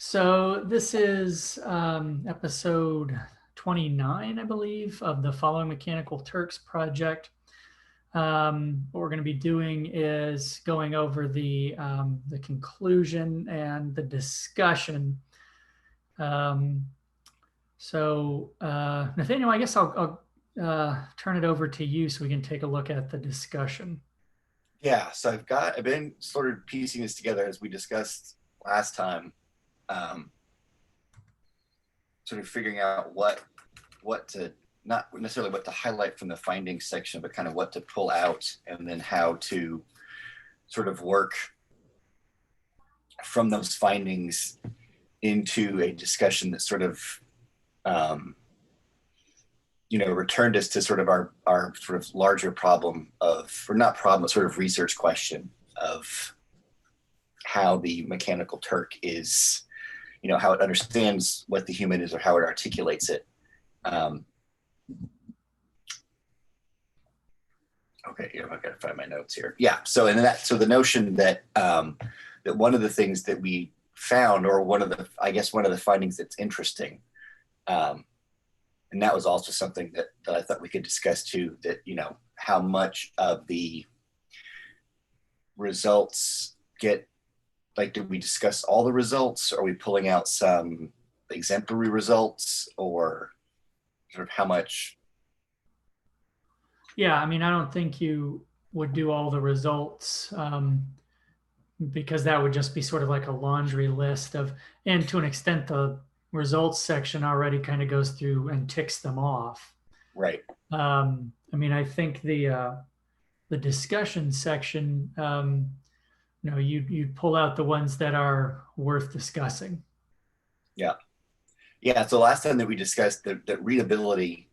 So this is episode 29, I believe, of the Following Mechanical Turks project. What we're going to be doing is going over the conclusion and the discussion. Nathaniel, I guess I'll turn it over to you so we can take a look at the discussion. Yeah, so I've been sort of piecing this together as we discussed last time, um, sort of figuring out what to not necessarily what to highlight from the findings section, but kind of what to pull out, and then how to sort of work from those findings into a discussion that sort of um, returned us to sort of our sort of larger problem of, or not problem, but sort of research question of how the mechanical Turk is, how it understands what the human is or how it articulates it. Okay, yeah, I've got to find my notes here. Yeah, so the notion that that one of the things that we found, or one of the findings that's interesting, and that was also something that I thought we could discuss too, that how much of the results get, like, did we discuss all the results? Are we pulling out some exemplary results, or sort of how much? Yeah, I mean, I don't think you would do all the results because that would just be sort of like a laundry list of, and to an extent, the results section already kind of goes through and ticks them off. Right. I mean, I think the discussion section, you'd pull out the ones that are worth discussing. Yeah. Yeah. So last time that we discussed that readability,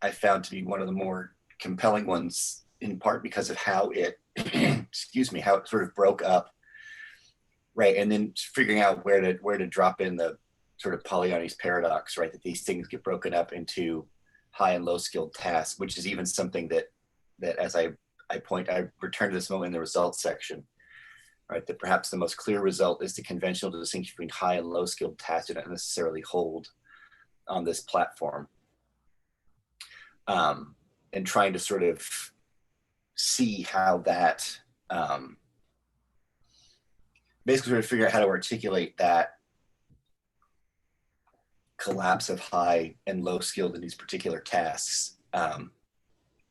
I found to be one of the more compelling ones, in part because of how it, excuse me, how it sort of broke up, right, and then figuring out where to drop in the sort of Polanyi's paradox, right, that these things get broken up into high and low skilled tasks, which is even something that as I return to this moment in the results section, right, that perhaps the most clear result is the conventional distinction between high and low skilled tasks do not necessarily hold on this platform. And trying to sort of see how that basically sort of figure out how to articulate that collapse of high and low skilled in these particular tasks. And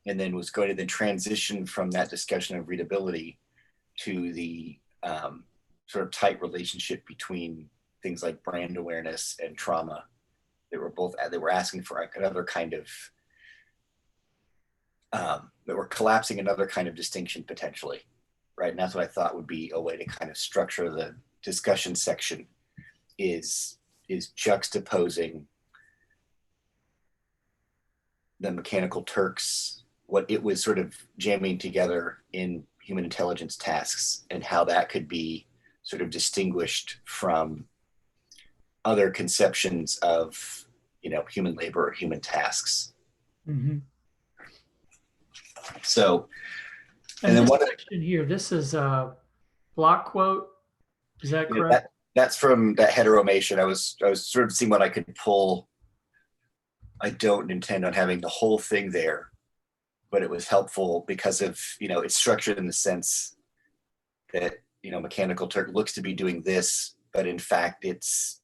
then was going to then transition from that discussion of readability to the sort of tight relationship between things like brand awareness and trauma. They were asking for another kind of that were collapsing another kind of distinction potentially, right? And that's what I thought would be a way to kind of structure the discussion section, is juxtaposing the mechanical Turks, what it was sort of jamming together in human intelligence tasks, and how that could be sort of distinguished from other conceptions of human labor or human tasks. Mm-hmm. So, and then what section here? This is a block quote. Is that correct? That's from that heteromation. I was sort of seeing what I could pull. I don't intend on having the whole thing there, but it was helpful because of it's structured in the sense that mechanical Turk looks to be doing this, but in fact it's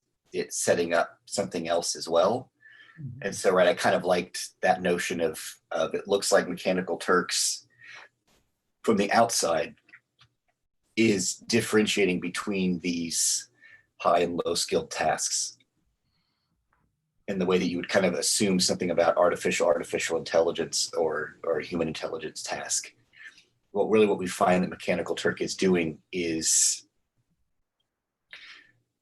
setting up something else as well. Mm-hmm. And so, right, I kind of liked that notion of it looks like mechanical Turks from the outside is differentiating between these high and low skilled tasks in the way that you would kind of assume something about artificial intelligence or human intelligence task. Well, really what we find that mechanical Turk is doing is,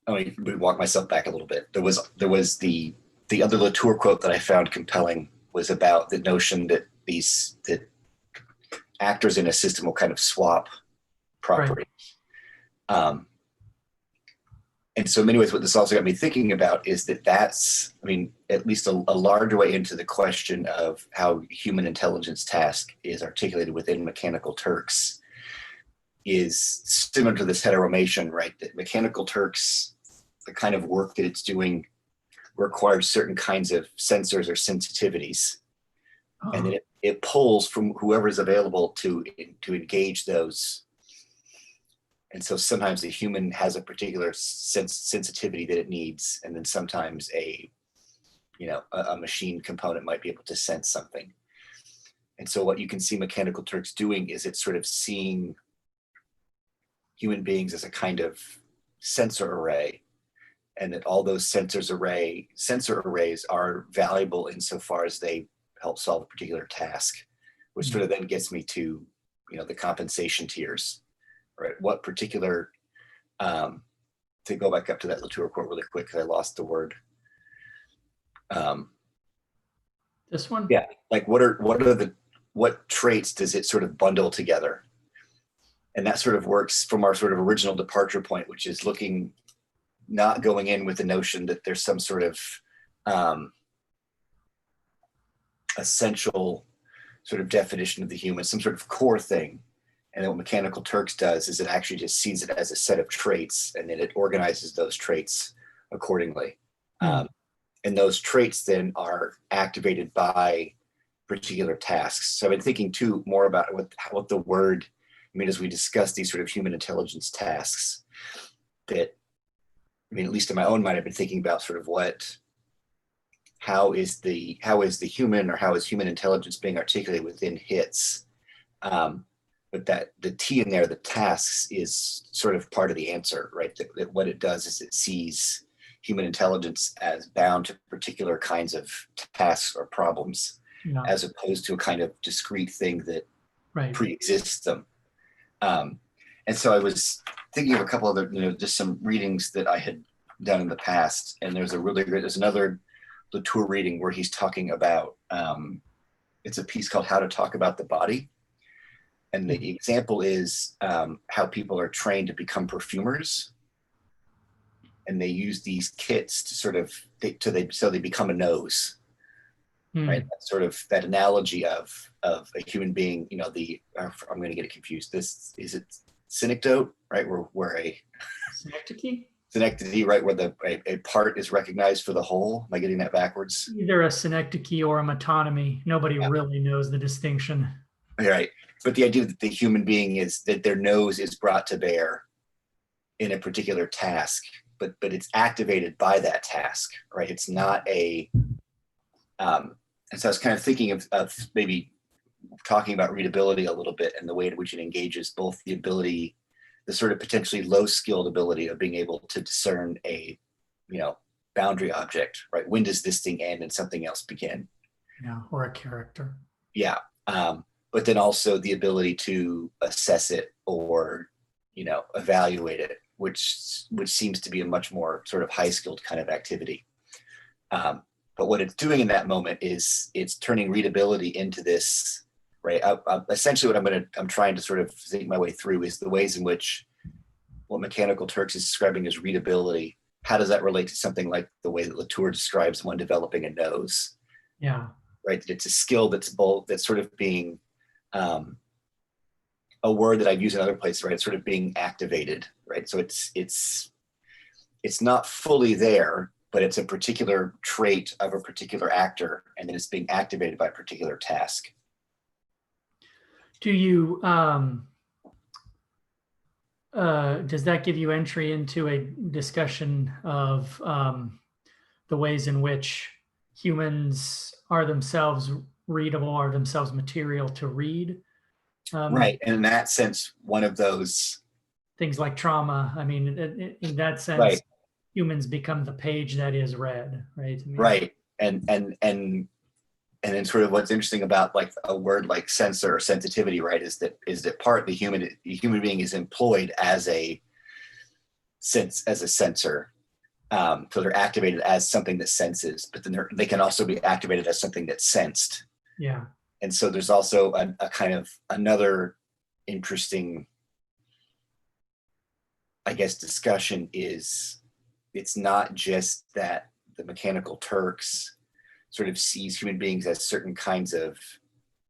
let me walk myself back a little bit. There was the other Latour quote that I found compelling was about the notion that that actors in a system will kind of swap properties. Right. And so in many ways, what this also got me thinking about is that's, I mean, at least a larger way into the question of how human intelligence task is articulated within mechanical Turks is similar to this heteromation, right? That mechanical Turks the kind of work that it's doing requires certain kinds of sensors or sensitivities, and then Oh, it pulls from whoever is available to engage those. And so sometimes the human has a particular sensitivity that it needs, and then sometimes a machine component might be able to sense something. And so what you can see Mechanical Turks doing is it's sort of seeing human beings as a kind of sensor array, and that all those sensor arrays are valuable insofar as they help solve a particular task, which sort of then gets me to the compensation tiers, right? What particular to go back up to that Latour quote really quick because I lost the word. this one? Yeah, like what traits does it sort of bundle together? And that sort of works from our sort of original departure point, which is not going in with the notion that there's some sort of essential sort of definition of the human, some sort of core thing. And then what Mechanical Turks does is it actually just sees it as a set of traits, and then it organizes those traits accordingly. And those traits then are activated by particular tasks. So I've been thinking too more about what the word, as we discuss these sort of human intelligence tasks, that, at least in my own mind, I've been thinking about sort of how is the human, or how is human intelligence being articulated within HITS? But that the T in there, the tasks, is sort of part of the answer, right? That what it does is it sees human intelligence as bound to particular kinds of tasks or problems, as opposed to a kind of discrete thing that pre-exists them. And so I was thinking of a couple other, just some readings that I had done in the past. And there's another Latour reading where he's talking about, it's a piece called How to Talk About the Body. And the example is how people are trained to become perfumers. And they use these kits to sort of, so they become a nose. Right, that's sort of that analogy of a human being. I'm going to get it confused. This is it, synecdoche, right? Where a synecdoche, right? Where a part is recognized for the whole. Am I getting that backwards? Either a synecdoche or a metonymy. Nobody really knows the distinction. Right, but the idea that the human being is that their nose is brought to bear in a particular task, but it's activated by that task, right? It's not a and so I was kind of thinking of maybe talking about readability a little bit, and the way in which it engages both the ability, the sort of potentially low skilled ability of being able to discern a, boundary object, right? When does this thing end and something else begin? Yeah, or a character. Yeah. But then also the ability to assess it or, evaluate it, which seems to be a much more sort of high skilled kind of activity. But what it's doing in that moment is it's turning readability into this, right? Essentially, what I'm trying to sort of think my way through is the ways in which what Mechanical Turks is describing as readability. How does that relate to something like the way that Latour describes one developing a nose? Yeah. Right. It's a skill that's sort of being a word that I've used in other places, right? It's sort of being activated, right? So it's not fully there, but it's a particular trait of a particular actor, and then it's being activated by a particular task. Do you, does that give you entry into a discussion of the ways in which humans are themselves readable, are themselves material to read? Right. And in that sense, one of those things like trauma, in that sense, right, humans become the page that is read, right? Right. And then sort of what's interesting about like a word like sensor or sensitivity, right, is that part the human being is employed as a sensor. So they're activated as something that senses, but then they can also be activated as something that's sensed. Yeah. And so there's also a kind of another interesting, I guess, discussion is it's not just that the Mechanical Turks sort of sees human beings as certain kinds of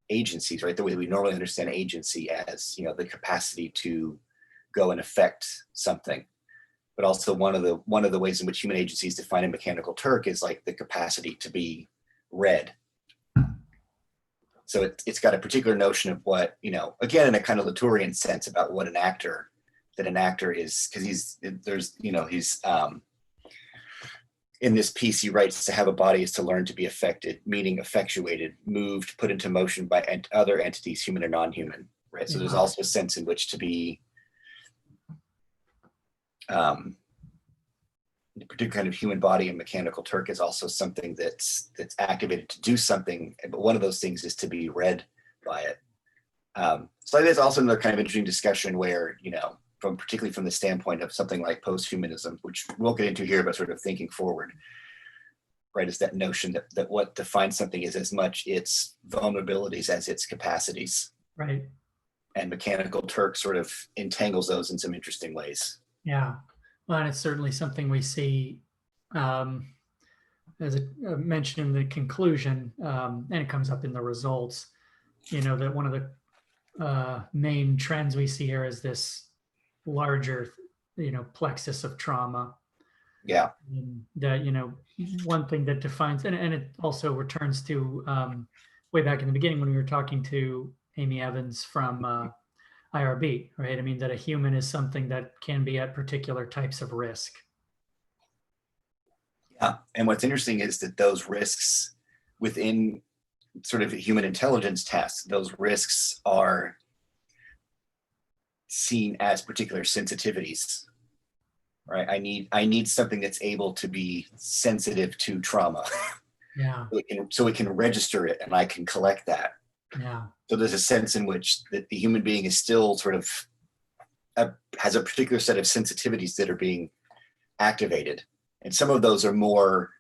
agencies, right? The way we normally understand agency as, the capacity to go and affect something. but also one of the ways in which human agencies define a mechanical Turk is like the capacity to be read. So it's got a particular notion of what, again, in a kind of Latourian sense about what that an actor is, because he's in this piece he writes, to have a body is to learn to be affected, meaning effectuated, moved, put into motion by other entities, human or non-human, right? So there's Yeah. also a sense in which to be the particular kind of human body and mechanical Turk is also something that's activated to do something, but one of those things is to be read by it. So there's also another kind of interesting discussion where, particularly from the standpoint of something like post-humanism, which we'll get into here, but sort of thinking forward, right, is that notion that what defines something is as much its vulnerabilities as its capacities. Right. And mechanical Turk sort of entangles those in some interesting ways. Yeah. Well, and it's certainly something we see, as mentioned in the conclusion, and it comes up in the results, that one of the main trends we see here is this larger, plexus of trauma. Yeah. And that, one thing that defines, and it also returns to way back in the beginning when we were talking to Amy Evans from IRB, right? I mean, that a human is something that can be at particular types of risk. Yeah. And what's interesting is that those risks within sort of human intelligence tests, those risks are seen as particular sensitivities, right? I need something that's able to be sensitive to trauma. Yeah. So it can register it and I can collect that. Yeah. So there's a sense in which that the human being is still sort of has a particular set of sensitivities that are being activated. And some of those are more,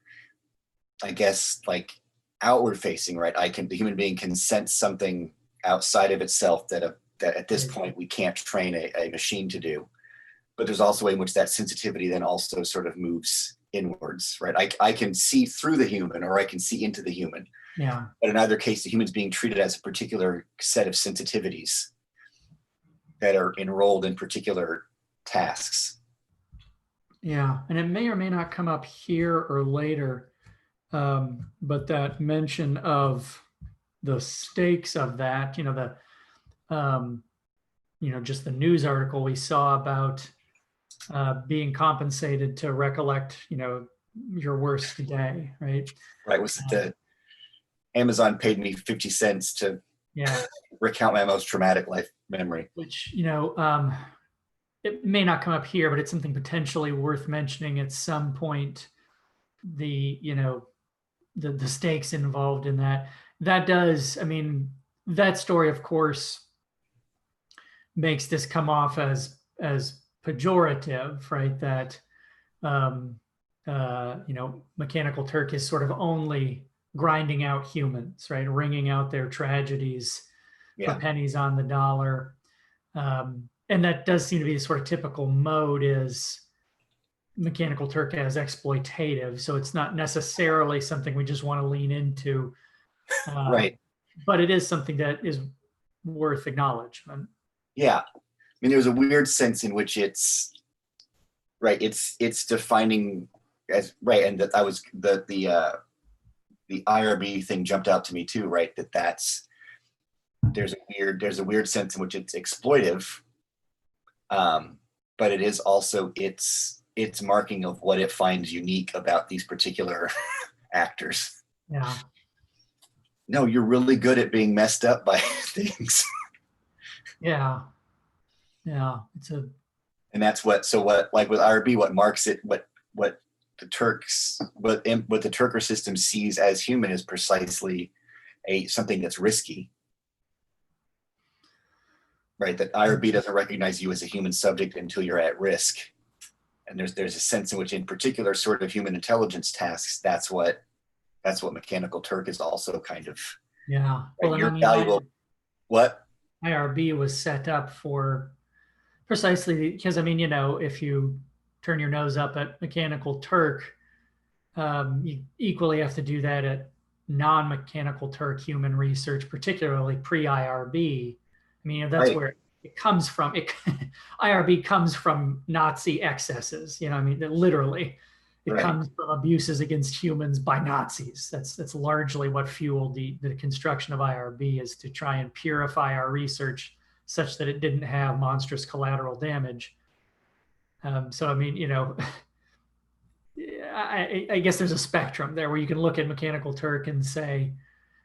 I guess, like outward facing, right? The human being can sense something outside of itself that at this point we can't train a machine to do. But there's also a way in which that sensitivity then also sort of moves inwards, right? I can see through the human or I can see into the human. Yeah. But in either case, the human's being treated as a particular set of sensitivities that are enrolled in particular tasks. Yeah. And it may or may not come up here or later, but that mention of the stakes of that, just the news article we saw about being compensated to recollect, your worst day, right? Right. Was it the Amazon paid me 50 cents to recount my most traumatic life memory? Which, it may not come up here, but it's something potentially worth mentioning at some point. The stakes involved in that. That does, I mean, that story, of course, makes this come off as pejorative, right? That Mechanical Turk is sort of only grinding out humans, right? Wringing out their tragedies for pennies on the dollar. And that does seem to be the sort of typical mode, is Mechanical Turk as exploitative. So it's not necessarily something we just want to lean into. Right. But it is something that is worth acknowledgement. Yeah. I mean, there's a weird sense in which it's right. It's defining as right. And that I was the IRB thing jumped out to me too, right? There's a weird sense in which it's exploitive. But it is also its marking of what it finds unique about these particular actors. Yeah. No, you're really good at being messed up by things. Yeah. And that's what like with IRB, what marks it, what the Turks, what the Turker system sees as human is precisely something that's risky. Right, that IRB doesn't recognize you as a human subject until you're at risk. And there's a sense in which, in particular sort of human intelligence tasks, that's what Mechanical Turk is also kind of. Yeah. Right, Well, you're valuable. What? IRB was set up for precisely because, if you turn your nose up at Mechanical Turk, you equally have to do that at non-Mechanical Turk human research, particularly pre-IRB. That's right. it comes from it. IRB comes from Nazi excesses. I mean, literally, it Right. comes from abuses against humans by Nazis. That's largely what fueled the construction of IRB, is to try and purify our research such that it didn't have monstrous collateral damage. So I mean, I guess there's a spectrum there where you can look at Mechanical Turk and say,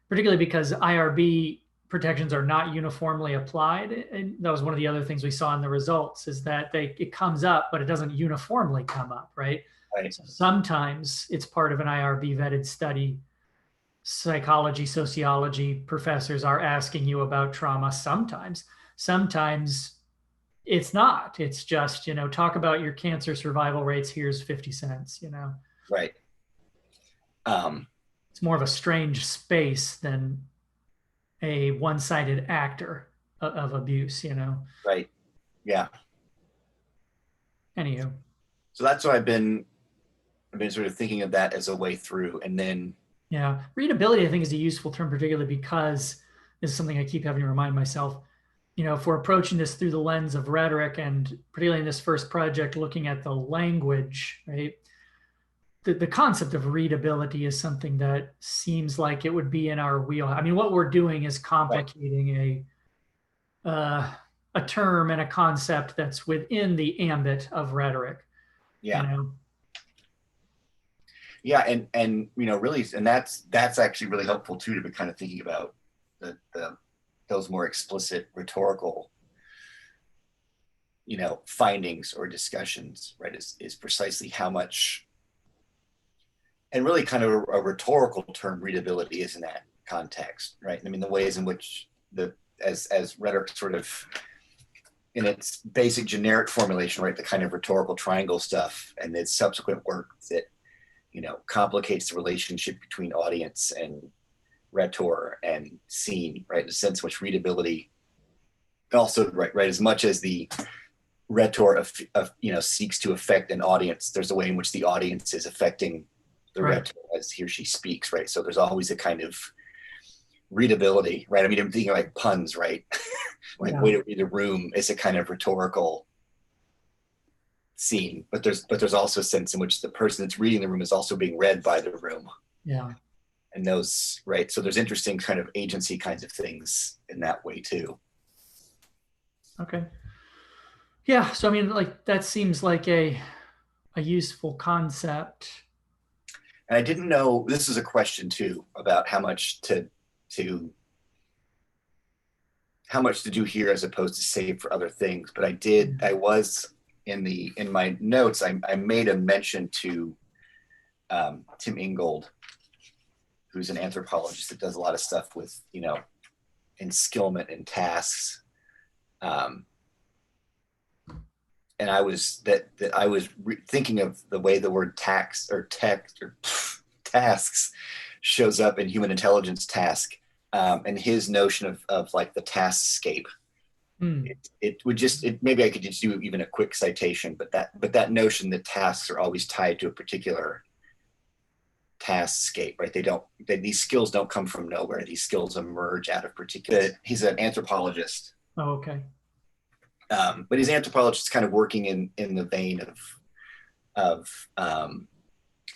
particularly because IRB protections are not uniformly applied. And that was one of the other things we saw in the results, is that it comes up, but it doesn't uniformly come up, right? Right. So sometimes it's part of an IRB vetted study. Psychology, sociology professors are asking you about trauma sometimes it's not. It's just, talk about your cancer survival rates. Here's 50 cents. Right. Um, It's more of a strange space than a one-sided actor of abuse. right. Yeah. Anywho, So that's what I've been sort of thinking of that as a way through. And then, yeah, readability I think is a useful term, particularly because this is something I keep having to remind myself. If we're approaching this through the lens of rhetoric, and particularly in this first project, looking at the language, right? The concept of readability is something that seems like it would be in our wheel. I mean, what we're doing is right. complicating uh, a term and a concept that's within the ambit of rhetoric. You Yeah. know, Yeah. And really, and that's actually really helpful too, to be kind of thinking about the those more explicit rhetorical, findings or discussions, right? Is precisely how much, and really kind of a rhetorical term, readability is in that context, right? I mean, the ways in which as rhetoric sort of in its basic generic formulation, right, the kind of rhetorical triangle stuff and its subsequent work that complicates the relationship between audience and rhetor and scene, right? The sense in which readability also, right, as much as the rhetor seeks to affect an audience, there's a way in which the audience is affecting the right? rhetor as he or she speaks, right? So there's always a kind of readability, right? I mean, I'm thinking like puns, right? Like Yeah, way to read the room is a kind of rhetorical scene, but there's also a sense in which the person that's reading the room is also being read by the room, yeah. and those, right? So there's interesting kind of agency kinds of things in that way too. Okay. Yeah. So I mean, like that seems like a useful concept. And I didn't know, this is a question too about to how much to do here as opposed to save for other things. But I was in my notes, I made a mention to Tim Ingold, who's an anthropologist that does a lot of stuff with, enskillment and tasks. Um, and I was thinking of the way the word tax or text or tasks shows up in human intelligence task, and his notion of like the taskscape. Hmm. It would just maybe I could just do even a quick citation, but that notion that tasks are always tied to a particular taskscape, right? These skills don't come from nowhere. These skills emerge out of particular. He's an anthropologist, Oh, okay. but his anthropologist is kind of working in the vein of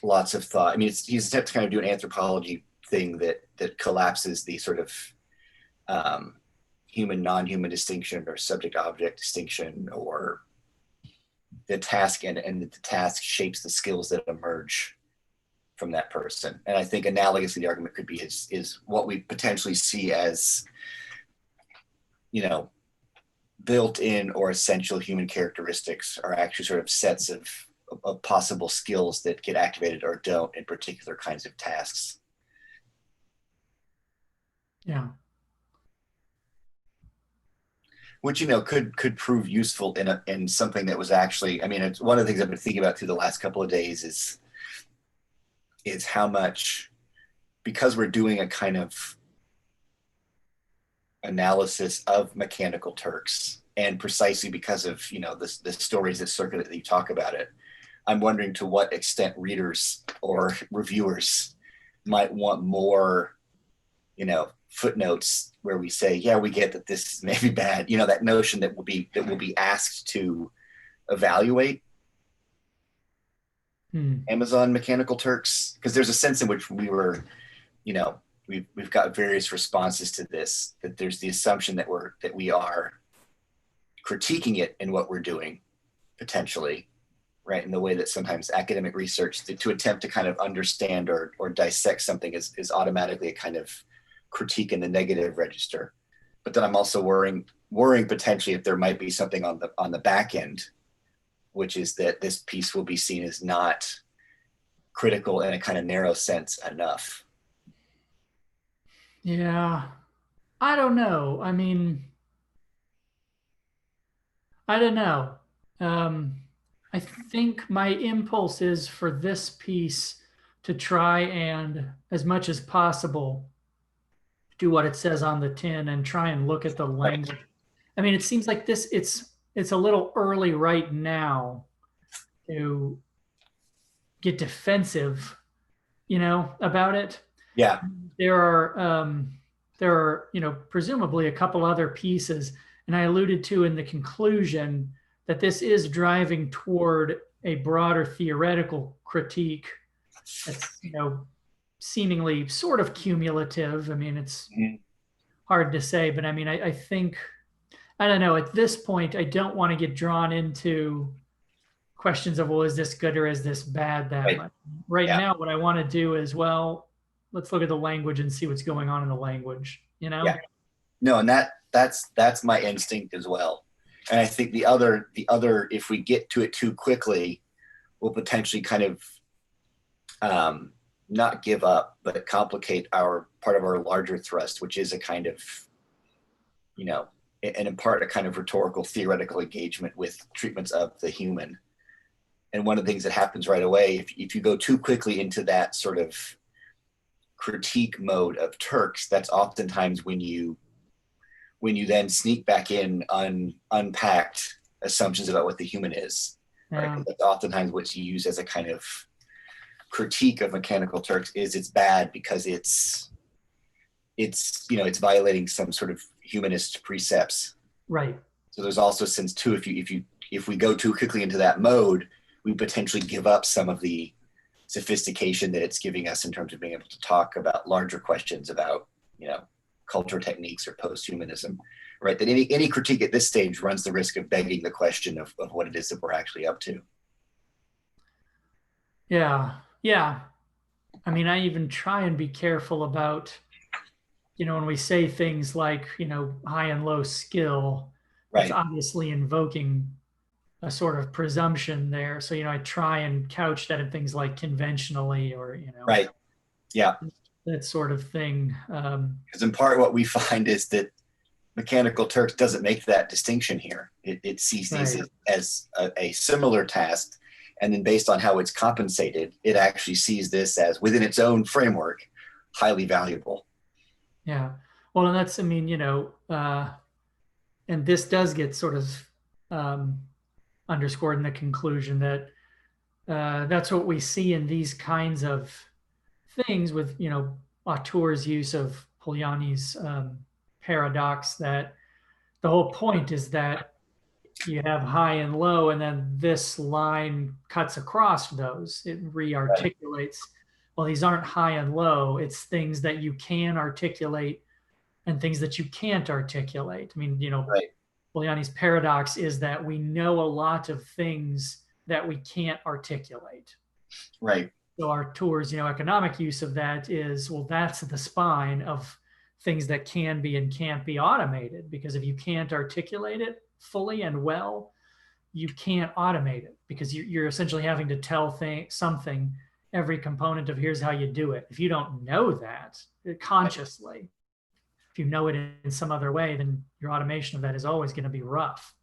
lots of thought. I mean, he's attempting to kind of do an anthropology thing that collapses the sort of human non-human distinction or subject object distinction, or the task, and the task shapes the skills that emerge from that person. And I think analogously the argument could be is what we potentially see as built-in or essential human characteristics are actually sort of sets of possible skills that get activated or don't in particular kinds of tasks. Yeah. Which could prove useful in something that was actually, I mean, it's one of the things I've been thinking about through the last couple of days is how much, because we're doing a kind of analysis of Mechanical Turks, and precisely because of the stories that circulate that you talk about it, I'm wondering to what extent readers or reviewers might want more footnotes where we say, yeah, we get that this is maybe bad, you know, that notion that will be asked to evaluate Hmm. Amazon Mechanical Turks, because there's a sense in which we were, you know, we've got various responses to this, that there's the assumption that we are critiquing it in what we're doing potentially, right, in the way that sometimes academic research to attempt to kind of understand or dissect something is automatically a kind of critique in the negative register. But then I'm also worrying potentially if there might be something on the back end, which is that this piece will be seen as not critical in a kind of narrow sense enough. Yeah, I don't know. I mean, I don't know. Um, I think my impulse is for this piece to try and, as much as possible, do what it says on the tin and try and look at the Right. language. I mean, it seems like this, it's a little early right now to get defensive, about it. Yeah. There are presumably a couple other pieces, and I alluded to in the conclusion that this is driving toward a broader theoretical critique that's, seemingly sort of cumulative. I mean, it's Mhm. hard to say, but I mean, I think, I don't know, at this point, I don't want to get drawn into questions of, well, is this good or is this bad that Right. much? Right Yeah. now, what I want to do is, well, let's look at the language and see what's going on in the language, you Yeah. know? No, and that's my instinct as well. And I think the other if we get to it too quickly, will potentially kind of um, not give up, but complicate our part of our larger thrust, which is a kind of, you know, and in part a kind of rhetorical theoretical engagement with treatments of the human. And one of the things that happens right away, if you go too quickly into that sort of critique mode of Turks, that's oftentimes when you then sneak back in unpacked assumptions about what the human is, right? Yeah, Because that's oftentimes what's used as a kind of critique of Mechanical Turks is it's bad because it's it's violating some sort of humanist precepts. right. So there's also sense too if we go too quickly into that mode, we potentially give up some of the sophistication that it's giving us in terms of being able to talk about larger questions about cultural techniques or post-humanism, right? That any critique at this stage runs the risk of begging the question of what it is that we're actually up to. Yeah, yeah. I mean, I even try and be careful about, when we say things like, high and low skill, that's Right. obviously invoking a sort of presumption there. So, I try and couch that in things like conventionally or, Right. Yeah. that sort of thing. Because in part what we find is that Mechanical Turks doesn't make that distinction here. It sees these Right. as a similar task, and then based on how it's compensated, it actually sees this as within its own framework, highly valuable. Yeah. Well, and that's, I mean, and this does get sort of um, underscored in the conclusion that that's what we see in these kinds of things with, Auteur's use of Polanyi's paradox, that the whole point is that you have high and low, and then this line cuts across those. It Right. re-articulates, well, these aren't high and low. It's things that you can articulate and things that you can't articulate. I mean, Right. Polanyi's paradox is that we know a lot of things that we can't articulate. Right. So our tours, economic use of that is, well, that's the spine of things that can be and can't be automated, because if you can't articulate it fully and well, you can't automate it, because you're essentially having to tell something, every component of here's how you do it. If you don't know that consciously, if you know it in some other way, then your automation of that is always going to be rough.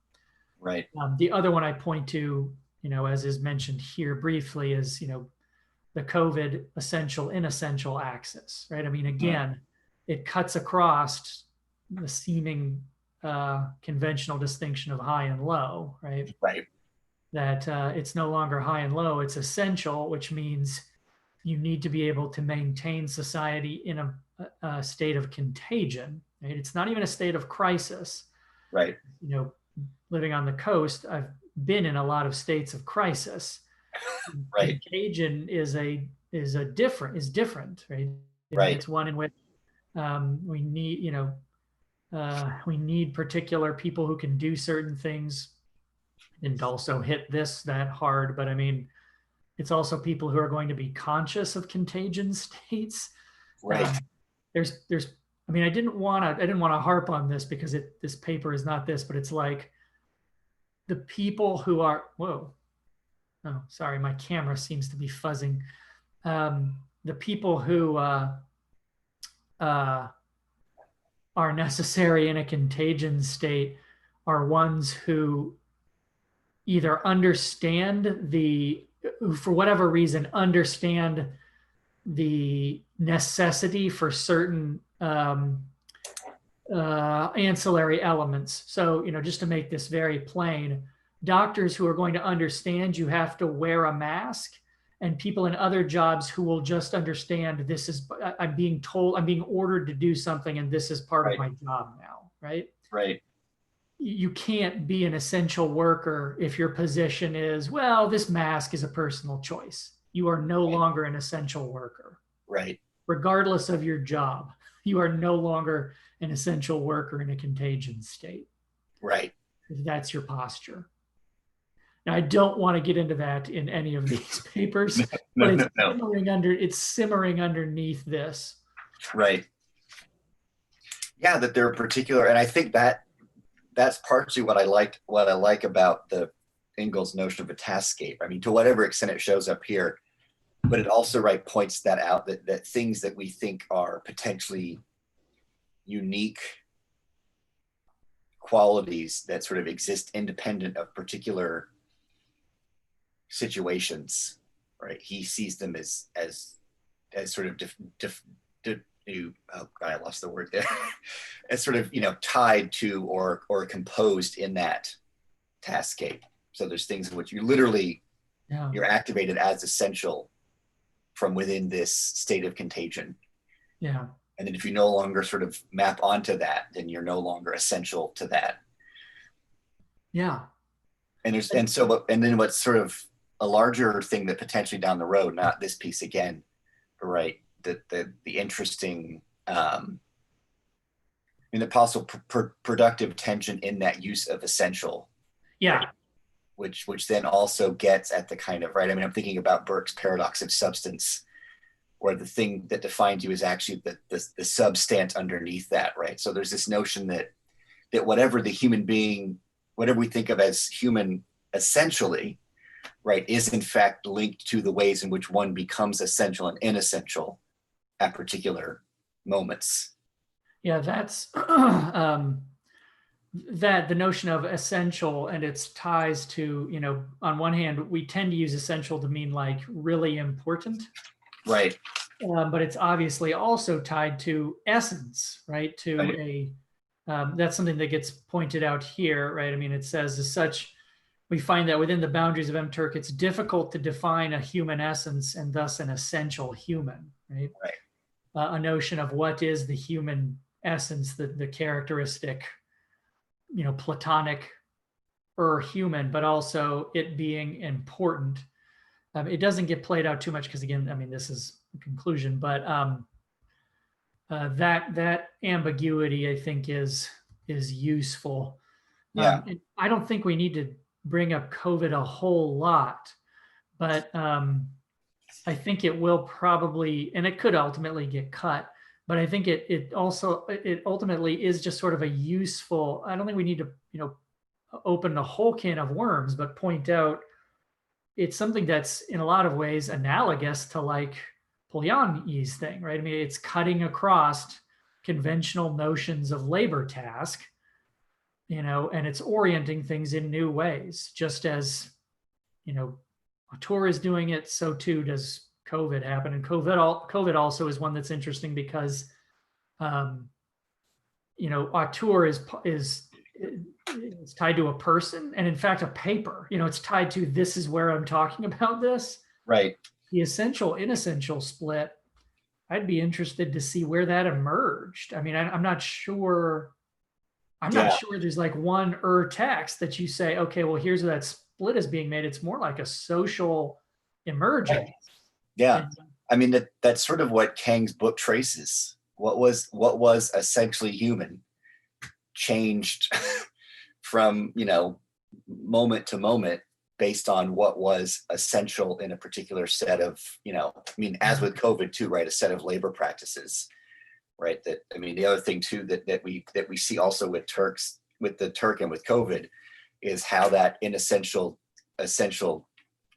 Right. The other one I point to, as is mentioned here briefly, is, the COVID essential inessential axis, right? I mean, Mm. again, it cuts across the seeming conventional distinction of high and low, right? Right. That it's no longer high and low, it's essential, which means you need to be able to maintain society in a state of contagion. right? It's not even a state of crisis. Right. You know, living on the coast, I've been in a lot of states of crisis. Right. Contagion is different, right? I mean, Right. it's one in which we need, we need particular people who can do certain things. Didn't also hit this that hard, but I mean, it's also people who are going to be conscious of contagion states. Right. Um, there's, I mean, I didn't want to harp on this because this paper is not this, but it's like the people who are, whoa, oh, sorry, my camera seems to be fuzzing. The people who uh, are necessary in a contagion state are ones who either for whatever reason, understand the necessity for certain ancillary elements. So, just to make this very plain, doctors who are going to understand you have to wear a mask, and people in other jobs who will just understand I'm being told, I'm being ordered to do something, and this is part of Right. my job now, right? Right. You can't be an essential worker if your position is, well, this mask is a personal choice. You are no Right. longer an essential worker, Right. regardless of your job. You are no longer an essential worker in a contagion state. Right. If that's your posture. Now, I don't want to get into that in any of these papers, No, but no, no. it's simmering underneath this. Right. Yeah, that they're particular, and I think that's partially what I like about the Ingalls notion of a taskscape. I mean, to whatever extent it shows up here, but it also points that out, that things that we think are potentially unique qualities that sort of exist independent of particular situations, right? He sees them as sort of oh God, I lost the word there. As sort of tied to or composed in that taskscape. So there's things in which you're activated as essential from within this state of contagion. Yeah. And then if you no longer sort of map onto that, then you're no longer essential to that. Yeah. And then what's sort of a larger thing that potentially down the road, not this piece again, right? The interesting, the possible productive tension in that use of essential. Yeah. Right? Which then also gets at the kind of, right? I mean, I'm thinking about Burke's paradox of substance, where the thing that defines you is actually the substance underneath that, right? So there's this notion that whatever the human being, whatever we think of as human essentially, right, is in fact linked to the ways in which one becomes essential and inessential at particular moments. Yeah, that's that the notion of essential and its ties to, on one hand, we tend to use essential to mean like really important. Right. But it's obviously also tied to essence, right? That's something that gets pointed out here, right? I mean, it says as such, we find that within the boundaries of MTurk, it's difficult to define a human essence and thus an essential human, right? Right. A notion of what is the human essence, the characteristic, platonic or human, but also it being important. It doesn't get played out too much because, again, I mean, this is a conclusion, but that ambiguity, I think, is useful. Yeah. I don't think we need to bring up COVID a whole lot, but I think it will probably, and it could ultimately get cut, but I think it ultimately is just sort of a useful. I don't think we need to open a whole can of worms, but point out it's something that's in a lot of ways analogous to like Polanyi's thing, right? I mean, it's cutting across conventional notions of labor task, and it's orienting things in new ways. Just as, a tour is doing it, so too does COVID happen. And COVID also is one that's interesting because, auteur is it's tied to a person, and in fact, a paper. It's tied to, this is where I'm talking about this. Right. The essential inessential split, I'd be interested to see where that emerged. I mean, I'm not sure. I'm not Yeah, sure there's like one text that you say, okay, well, here's where that split is being made. It's more like a social right. emergence. Yeah. And I mean that's sort of what Kang's book traces. What was essentially human changed from, moment to moment based on what was essential in a particular set of, I mean, as with COVID too, right? A set of labor practices, right? That, I mean, the other thing too that we see also with Turks, with the Turk and with COVID, is how that essential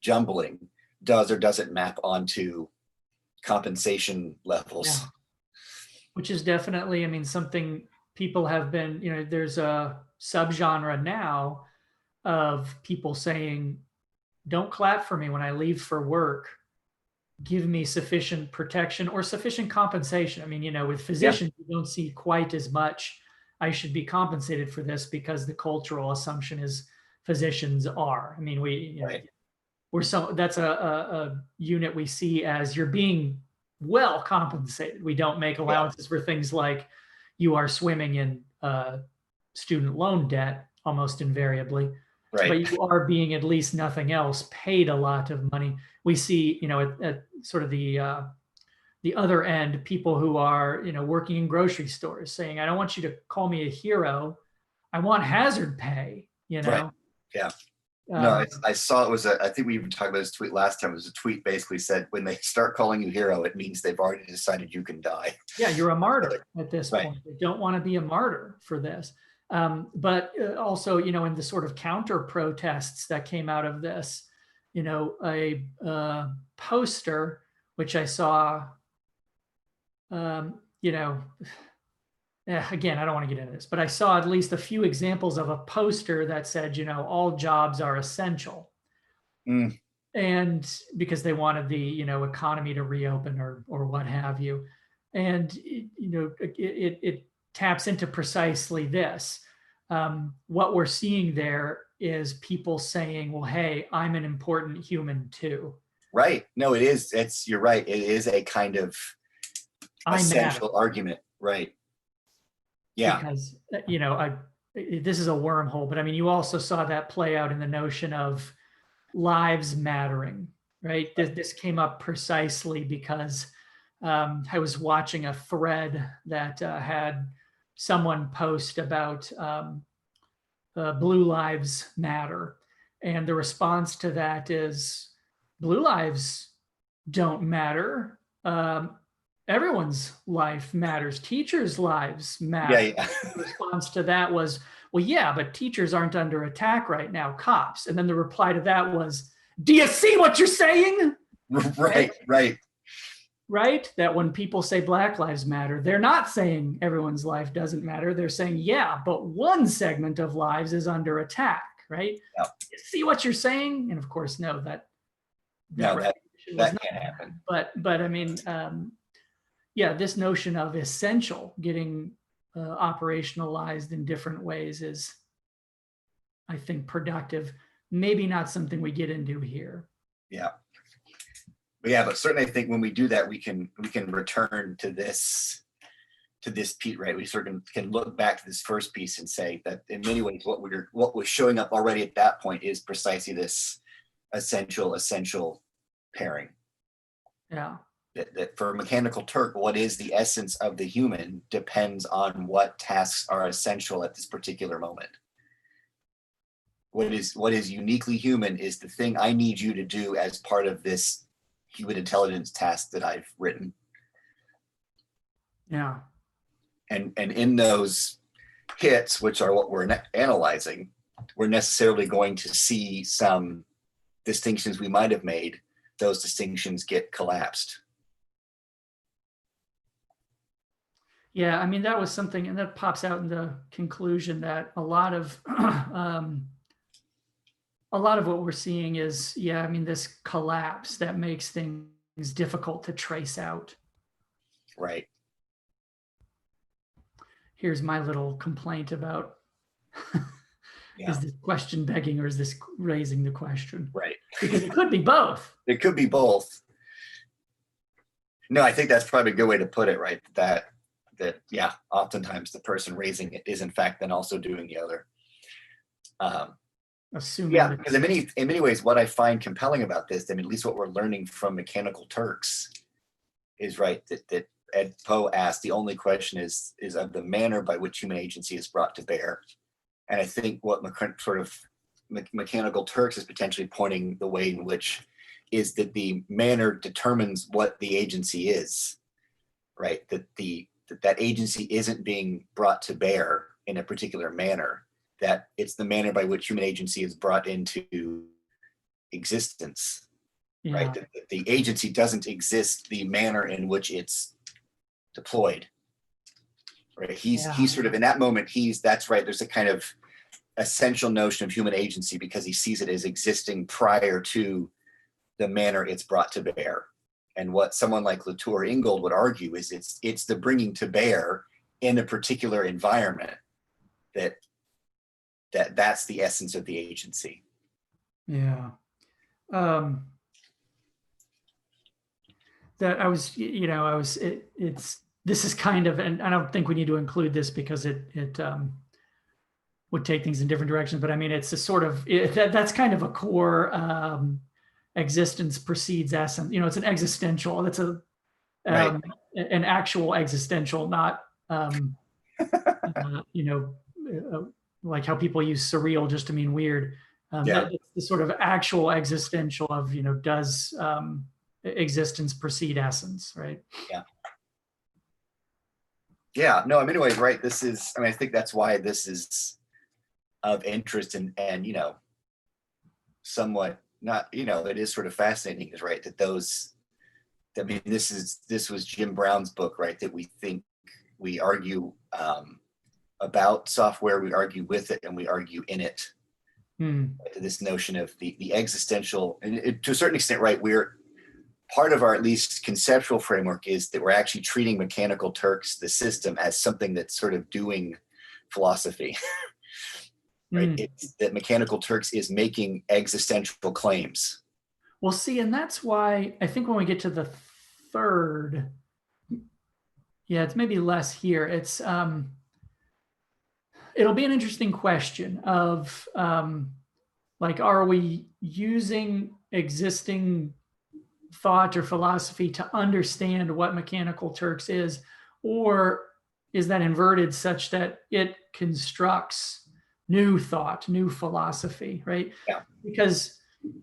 jumbling does or doesn't map onto compensation yeah, levels. which is definitely, I mean, something people have been, there's a subgenre now of people saying, don't clap for me when I leave for work. Give me sufficient protection or sufficient compensation. I mean, with Yeah, physicians, you don't see quite as much. I should be compensated for this because the cultural assumption is physicians are. I mean, right. we're so that's a unit we see as you're being well compensated. We don't make Yeah, allowances for things like you are swimming in student loan debt almost invariably, right. but you are being at least nothing else paid a lot of money. We see, at sort of the other end, people who are, working in grocery stores saying, I don't want you to call me a hero. I want hazard pay, Right. Yeah. No, Um, I saw it was I think we even talked about this tweet last time. It was a tweet basically said when they start calling you hero, it means they've already decided you can die. yeah, you're a martyr at this Right. point. They don't want to be a martyr for this. But also, in the sort of counter protests that came out of this, a poster which I saw, you know, again, I don't want to get into this, but I saw at least a few examples of a poster that said, all jobs are essential. Mm, And because they wanted the, economy to reopen or what have you. And, it taps into precisely this. What we're seeing there is people saying, well, hey, I'm an important human too. right. No, it is. You're right. It is a kind of I matter. essential argument. Right. Yeah. Because this is a wormhole, but I mean, you also saw that play out in the notion of lives mattering, right? This came up precisely because I was watching a thread that had someone post about Blue Lives Matter, and the response to that is Blue Lives don't matter. Everyone's life matters. Teachers' lives Yeah. matter. Yeah. The response to that was, well, yeah, but teachers aren't under attack right now, cops. And then the reply to that was, do you see what you're saying? Right. Right. Right? That when people say Black Lives Matter, they're not saying everyone's life doesn't matter. They're saying, yeah, but one segment of lives is under attack, right? Yeah. You see what you're saying? And of course, no, that No, that recognition was that not. can't happen. But I mean, yeah, this notion of essential getting operationalized in different ways is, I think, productive. Maybe not something we get into here. Yeah. But yeah, but certainly I think when we do that, we can return to this Pete, right? We sort of can look back to this first piece and say that in many ways what was showing up already at that point is precisely this essential pairing. Yeah. That for Mechanical Turk, what is the essence of the human depends on what tasks are essential at this particular moment. What is uniquely human is the thing I need you to do as part of this human intelligence task that I've written. Yeah. And in those hits, which are what we're analyzing, we're necessarily going to see some distinctions we might have made. Those distinctions get collapsed. Yeah, I mean, that was something, and that pops out in the conclusion that a lot of what we're seeing is, yeah, I mean, this collapse that makes things difficult to trace out. Right. Here's my little complaint about Yeah. is this question begging or is this raising the question? Right. Because it could be both. It could be both. No, I think that's probably a good way to put it, right? That yeah, oftentimes the person raising it is in fact then also doing the other. Um, assuming yeah, that. because in many ways, what I find compelling about this, I mean, at least what we're learning from Mechanical Turks, is right that Ed Poe asked the only question is of the manner by which human agency is brought to bear, and I think what sort of Mechanical Turks is potentially pointing the way in which is that the manner determines what the agency is, right? That agency isn't being brought to bear in a particular manner, that it's the manner by which human agency is brought into existence, right? Yeah. That the agency doesn't exist the manner in which it's deployed, right? He's Yeah. sort of in that moment, that's right. There's a kind of essential notion of human agency because he sees it as existing prior to the manner it's brought to bear. And what someone like Latour Ingold would argue is it's the bringing to bear in a particular environment that that's the essence of the agency. Yeah. Um, that I was, I was, it's, this is kind of, and I don't think we need to include this because it would take things in different directions, but I mean, it's a sort of, that's kind of a core, existence precedes essence. It's an existential, that's Right. an actual existential, not, uh, you know, like how people use surreal just to mean weird. Yeah. It's the sort of actual existential of, does existence precede essence, right? Yeah. Yeah. No, in many ways, right. I mean, I think that's why this is of interest and somewhat not, it is sort of fascinating, is right that I mean, this was Jim Brown's book, right? That we think we argue about software, we argue with it, and we argue in it. Hmm. This notion of the existential, and to a certain extent, right? We're part of our at least conceptual framework is that we're actually treating Mechanical Turks, the system, as something that's sort of doing philosophy, right? Hmm. It's that Mechanical Turks is making existential claims. Well, see, and that's why I think when we get to the third, yeah, it's maybe less here. It'll be an interesting question of like, are we using existing thought or philosophy to understand what Mechanical Turks is, or is that inverted such that it constructs new thought, new philosophy, right? Yeah. Because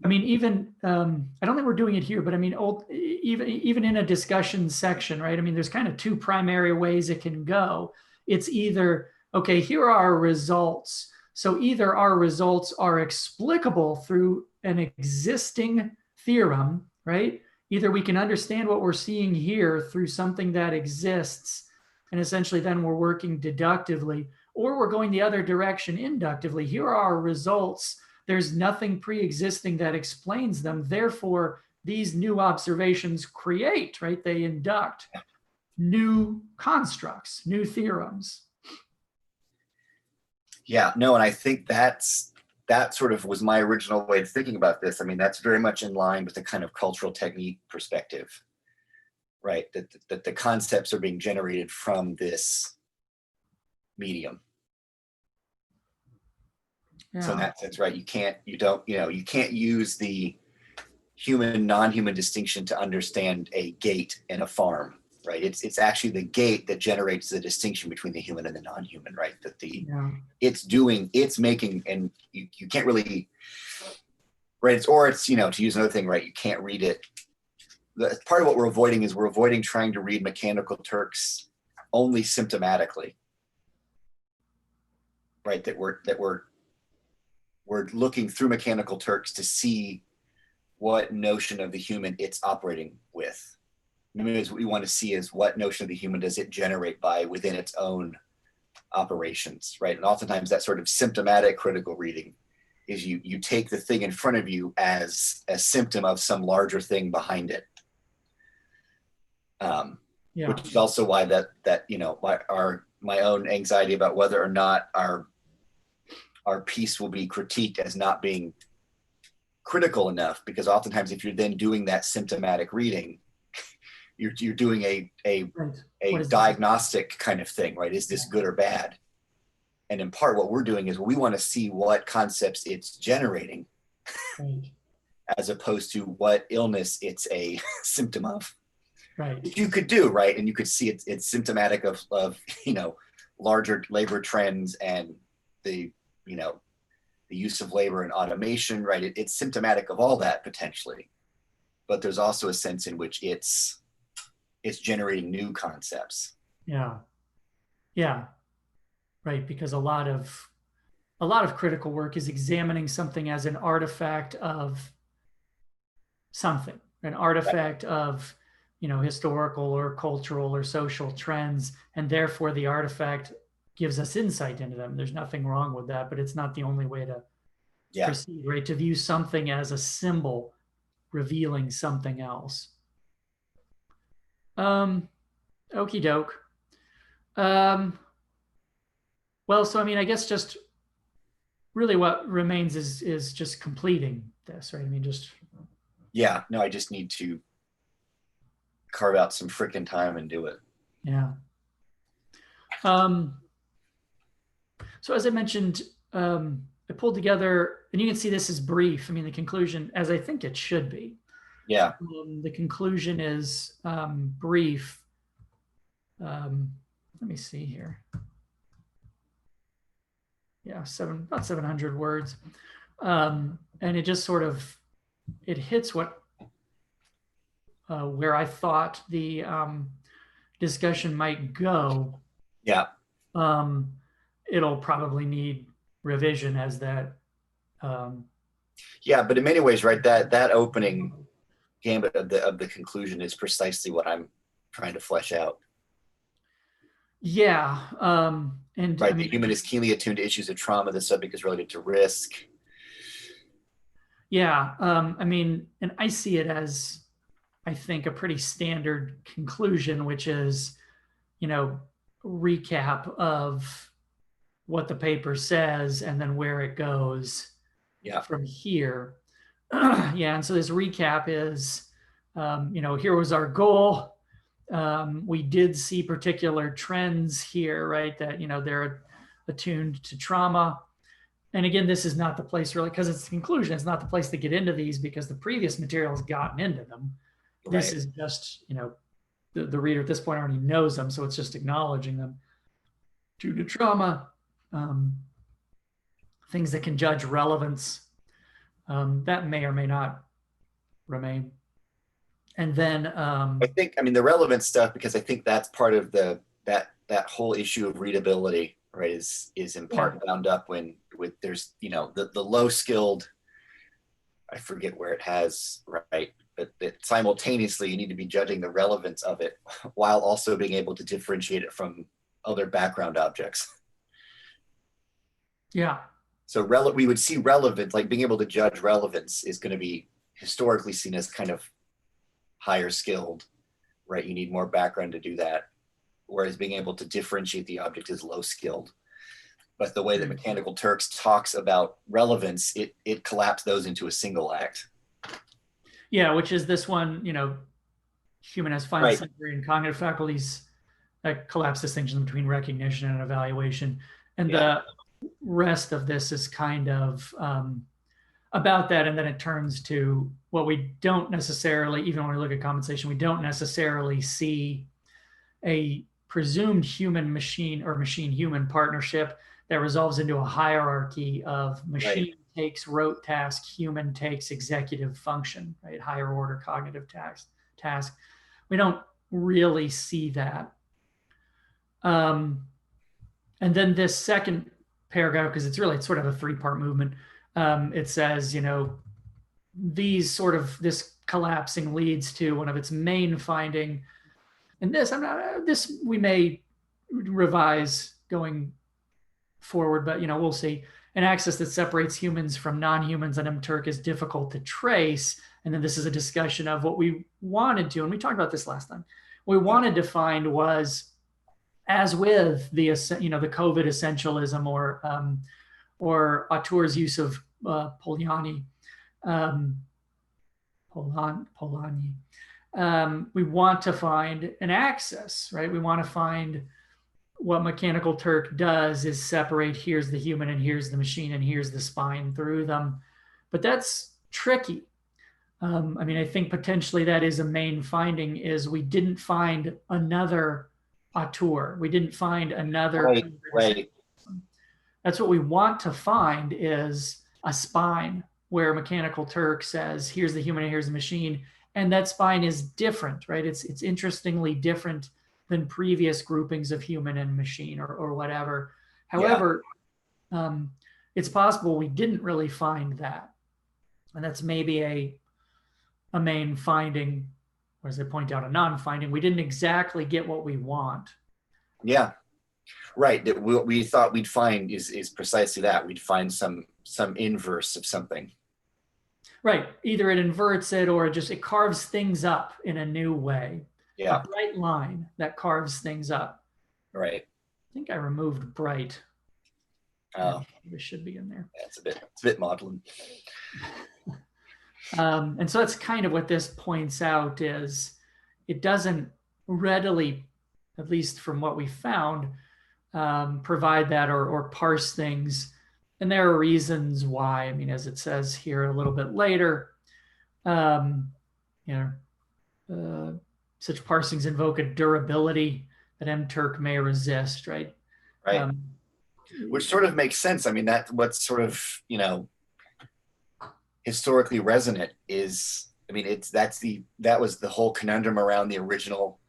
I mean, even I don't think we're doing it here, but I mean, even in a discussion section, right? I mean, there's kind of two primary ways it can go. It's either okay, here are our results. So either our results are explicable through an existing theorem, right? Either we can understand what we're seeing here through something that exists, and essentially then we're working deductively, or we're going the other direction inductively. Here are our results. There's nothing pre-existing that explains them. Therefore, these new observations create, right? They induct new constructs, new theorems. Yeah, no, and I think that sort of was my original way of thinking about this. I mean, that's very much in line with the kind of cultural technique perspective, right? That the concepts are being generated from this medium. So in Yeah. that sense, right, you can't use the human non-human distinction to understand a gate in a farm, right? It's actually the gate that generates the distinction between the human and the non-human, right? That Yeah. it's making, and you can't really, right? It's to use another thing, right? You can't read it. Part of what we're avoiding is we're avoiding trying to read Mechanical Turks only symptomatically, right? We're looking through Mechanical Turks to see what notion of the human it's operating with. Maybe what we want to see is what notion of the human does it generate by within its own operations, right? And oftentimes that sort of symptomatic critical reading is you take the thing in front of you as a symptom of some larger thing behind it. Yeah. Which is also why my own anxiety about whether or not our piece will be critiqued as not being critical enough, because oftentimes if you're then doing that symptomatic reading, you're doing Right. a What is this? diagnostic kind of thing, right? Is this good or bad? And in part, what we're doing is we want to see what concepts it's generating, Right. as opposed to what illness it's a symptom of. Right. Which you could do, right? And you could see it's symptomatic of larger labor trends and the the use of labor and automation, right? It's symptomatic of all that potentially, but there's also a sense in which it's generating new concepts. Yeah. Yeah. Right. Because a lot of critical work is examining something as an artifact of something, an Right. artifact of, historical or cultural or social trends, and therefore the artifact gives us insight into them. There's nothing wrong with that, but it's not the only way to Yeah. proceed, right? To view something as a symbol revealing something else. Um, Okie doke. Um, well, so I mean, I guess just really what remains is just completing this, right? I mean, just Yeah. No, I just need to carve out some freaking time and do it. yeah. Um, so as I mentioned, I pulled together, and you can see this is brief. I mean, the conclusion, as I think it should be, Yeah. the conclusion is brief. Let me see here. Yeah, about 700 words, and it just sort of it hits what where I thought the discussion might go. Yeah. Um, it'll probably need revision as that. Um, Yeah. But in many ways, right, that opening gambit of the conclusion is precisely what I'm trying to flesh out. yeah, and I Right. The mean, human is keenly attuned to issues of trauma. The subject is related to risk. yeah, I mean, and I see it as, I think, a pretty standard conclusion, which is, you know, recap of what the paper says and then where it goes Yeah. from here. Yeah, and so this recap is, here was our goal. We did see particular trends here, right? That, they're attuned to trauma. And again, this is not the place really, because it's the conclusion. It's not the place to get into these because the previous material has gotten into them. This Right. is just, the reader at this point already knows them. So it's just acknowledging them due to trauma, um, things that can judge relevance, that may or may not remain. And then, I think, I mean, the relevant stuff, because I think that's part of that whole issue of readability, right, is in yeah, part bound up when with there's the low skilled, I forget where it has, right, but that simultaneously you need to be judging the relevance of it while also being able to differentiate it from other background objects. yeah, So we would see relevance, like being able to judge relevance is going to be historically seen as kind of higher skilled, right? You need more background to do that. Whereas being able to differentiate the object is low skilled. But the way that Mechanical Turks talks about relevance, it collapsed those into a single act. yeah, which is this one, human has fine Right. sensory and cognitive faculties that collapse distinction between recognition and evaluation. And Yeah. the rest of this is kind of about that. And then it turns to what we don't necessarily, even when we look at compensation, we don't necessarily see a presumed human machine or machine human partnership that resolves into a hierarchy of machine takes rote task, human takes executive function, right? Higher order cognitive task. We don't really see that. And then this second paragraph, because it's sort of a three-part movement. It says, this collapsing leads to one of its main finding. And this we may revise going forward, but we'll see. An axis that separates humans from non-humans on MTurk is difficult to trace. And then this is a discussion of what we wanted to, and we talked about this last time. What we wanted to find was, as with the COVID essentialism or Auteur's use of Polanyi, we want to find an axis, right? We want to find what Mechanical Turk does is separate here's the human and here's the machine and here's the spine through them. But that's tricky. I mean, I think potentially that is a main finding is we didn't find another auteur. We didn't find another. Right, right. That's what we want to find is a spine where Mechanical Turk says, here's the human and here's the machine. And that spine is different, right? It's interestingly different than previous groupings of human and machine or whatever. Yeah, However, it's possible we didn't really find that. And that's maybe a main finding, or as I point out, a non-finding. We didn't exactly get what we want. yeah. Right. That what we thought we'd find is precisely that. We'd find some inverse of something. Right. Either it inverts it or it carves things up in a new way. A Yeah. bright line that carves things up. Right. I think I removed bright. Oh, This should be in there. yeah, it's a bit maudlin. And so that's kind of what this points out is it doesn't readily, at least from what we found, provide that or parse things. And there are reasons why. I mean, as it says here a little bit later, um, you know, such parsings invoke a durability that MTurk may resist, right? Right. Um, Which sort of makes sense. I mean, that what's sort of, historically resonant is, I mean, that was the whole conundrum around the original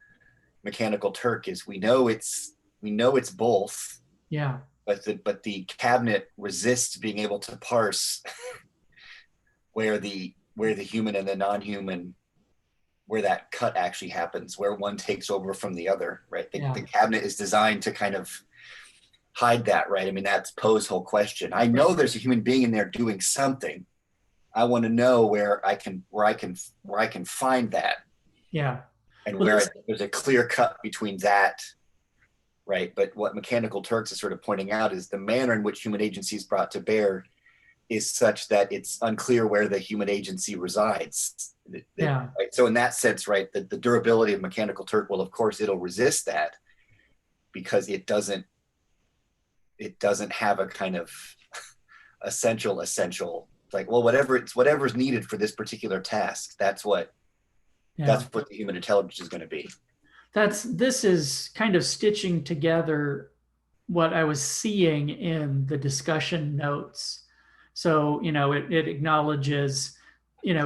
Mechanical Turk is we know it's both, yeah, but the cabinet resists being able to parse where the human and the non-human, where that cut actually happens, where one takes over from the other, right? yeah, The cabinet is designed to kind of hide that, right? I mean, that's Poe's whole question. I know there's a human being in there doing something. I want to know where I can find that, yeah. and Well, where there's a clear cut between that, right? But what Mechanical Turks is sort of pointing out is the manner in which human agency is brought to bear is such that it's unclear where the human agency resides. yeah, Right? So in that sense, right, the durability of Mechanical Turk, well, of course, it'll resist that because it doesn't have a kind of essential like, well, whatever's needed for this particular task, that's what yeah. the human intelligence is going to be. This is kind of stitching together what I was seeing in the discussion notes. So, it acknowledges, in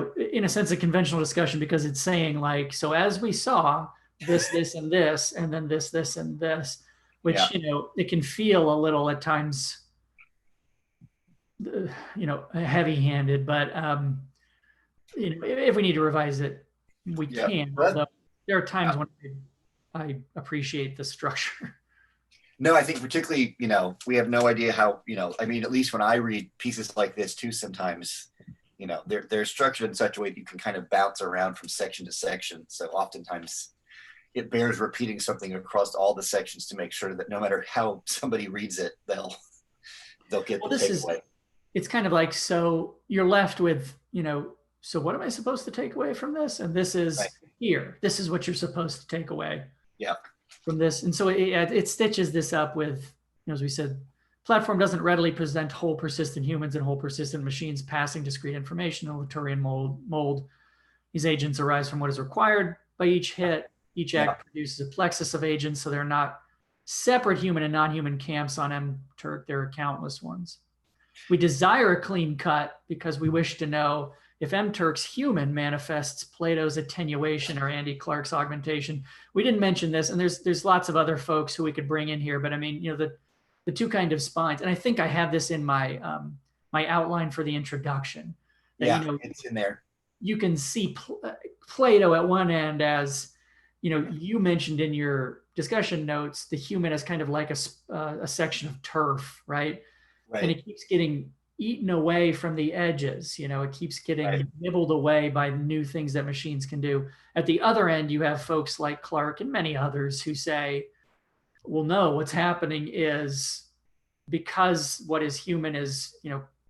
a sense, a conventional discussion because it's saying like, so as we saw this, and this, and then this, and this, Yeah. which, it can feel a little at times, heavy handed, but, if we need to revise it, we Yeah. can. Although there are times when I appreciate the structure. No, I think particularly, we have no idea how, I mean, at least when I read pieces like this too, sometimes, they're structured in such a way that you can kind of bounce around from section to section. So oftentimes it bears repeating something across all the sections to make sure that no matter how somebody reads it, they'll get the takeaway. It's kind of like, so you're left with, so what am I supposed to take away from this? And this is Right. Here. This is what you're supposed to take away. Yeah. From this. And so it stitches this up with, as we said, platform doesn't readily present whole persistent humans and whole persistent machines passing discrete information in a Latourian mold. These agents arise from what is required by each hit. Each act produces a plexus of agents, so they're not separate human and non-human camps on MTurk. There are countless ones. We desire a clean cut because we wish to know if MTurk's human manifests Plato's attenuation or Andy Clark's augmentation. We didn't mention this, and there's lots of other folks who we could bring in here, but I mean, the two kind of spines, and I think I have this in my my outline for the introduction. That, it's in there. You can see Plato at one end as, you mentioned in your discussion notes, the human as kind of like a section of turf, right? Right. And it keeps getting eaten away from the edges. It keeps getting nibbled away by new things that machines can do. At the other end, you have folks like Clark and many others who say, well, no, what's happening is because what is human is,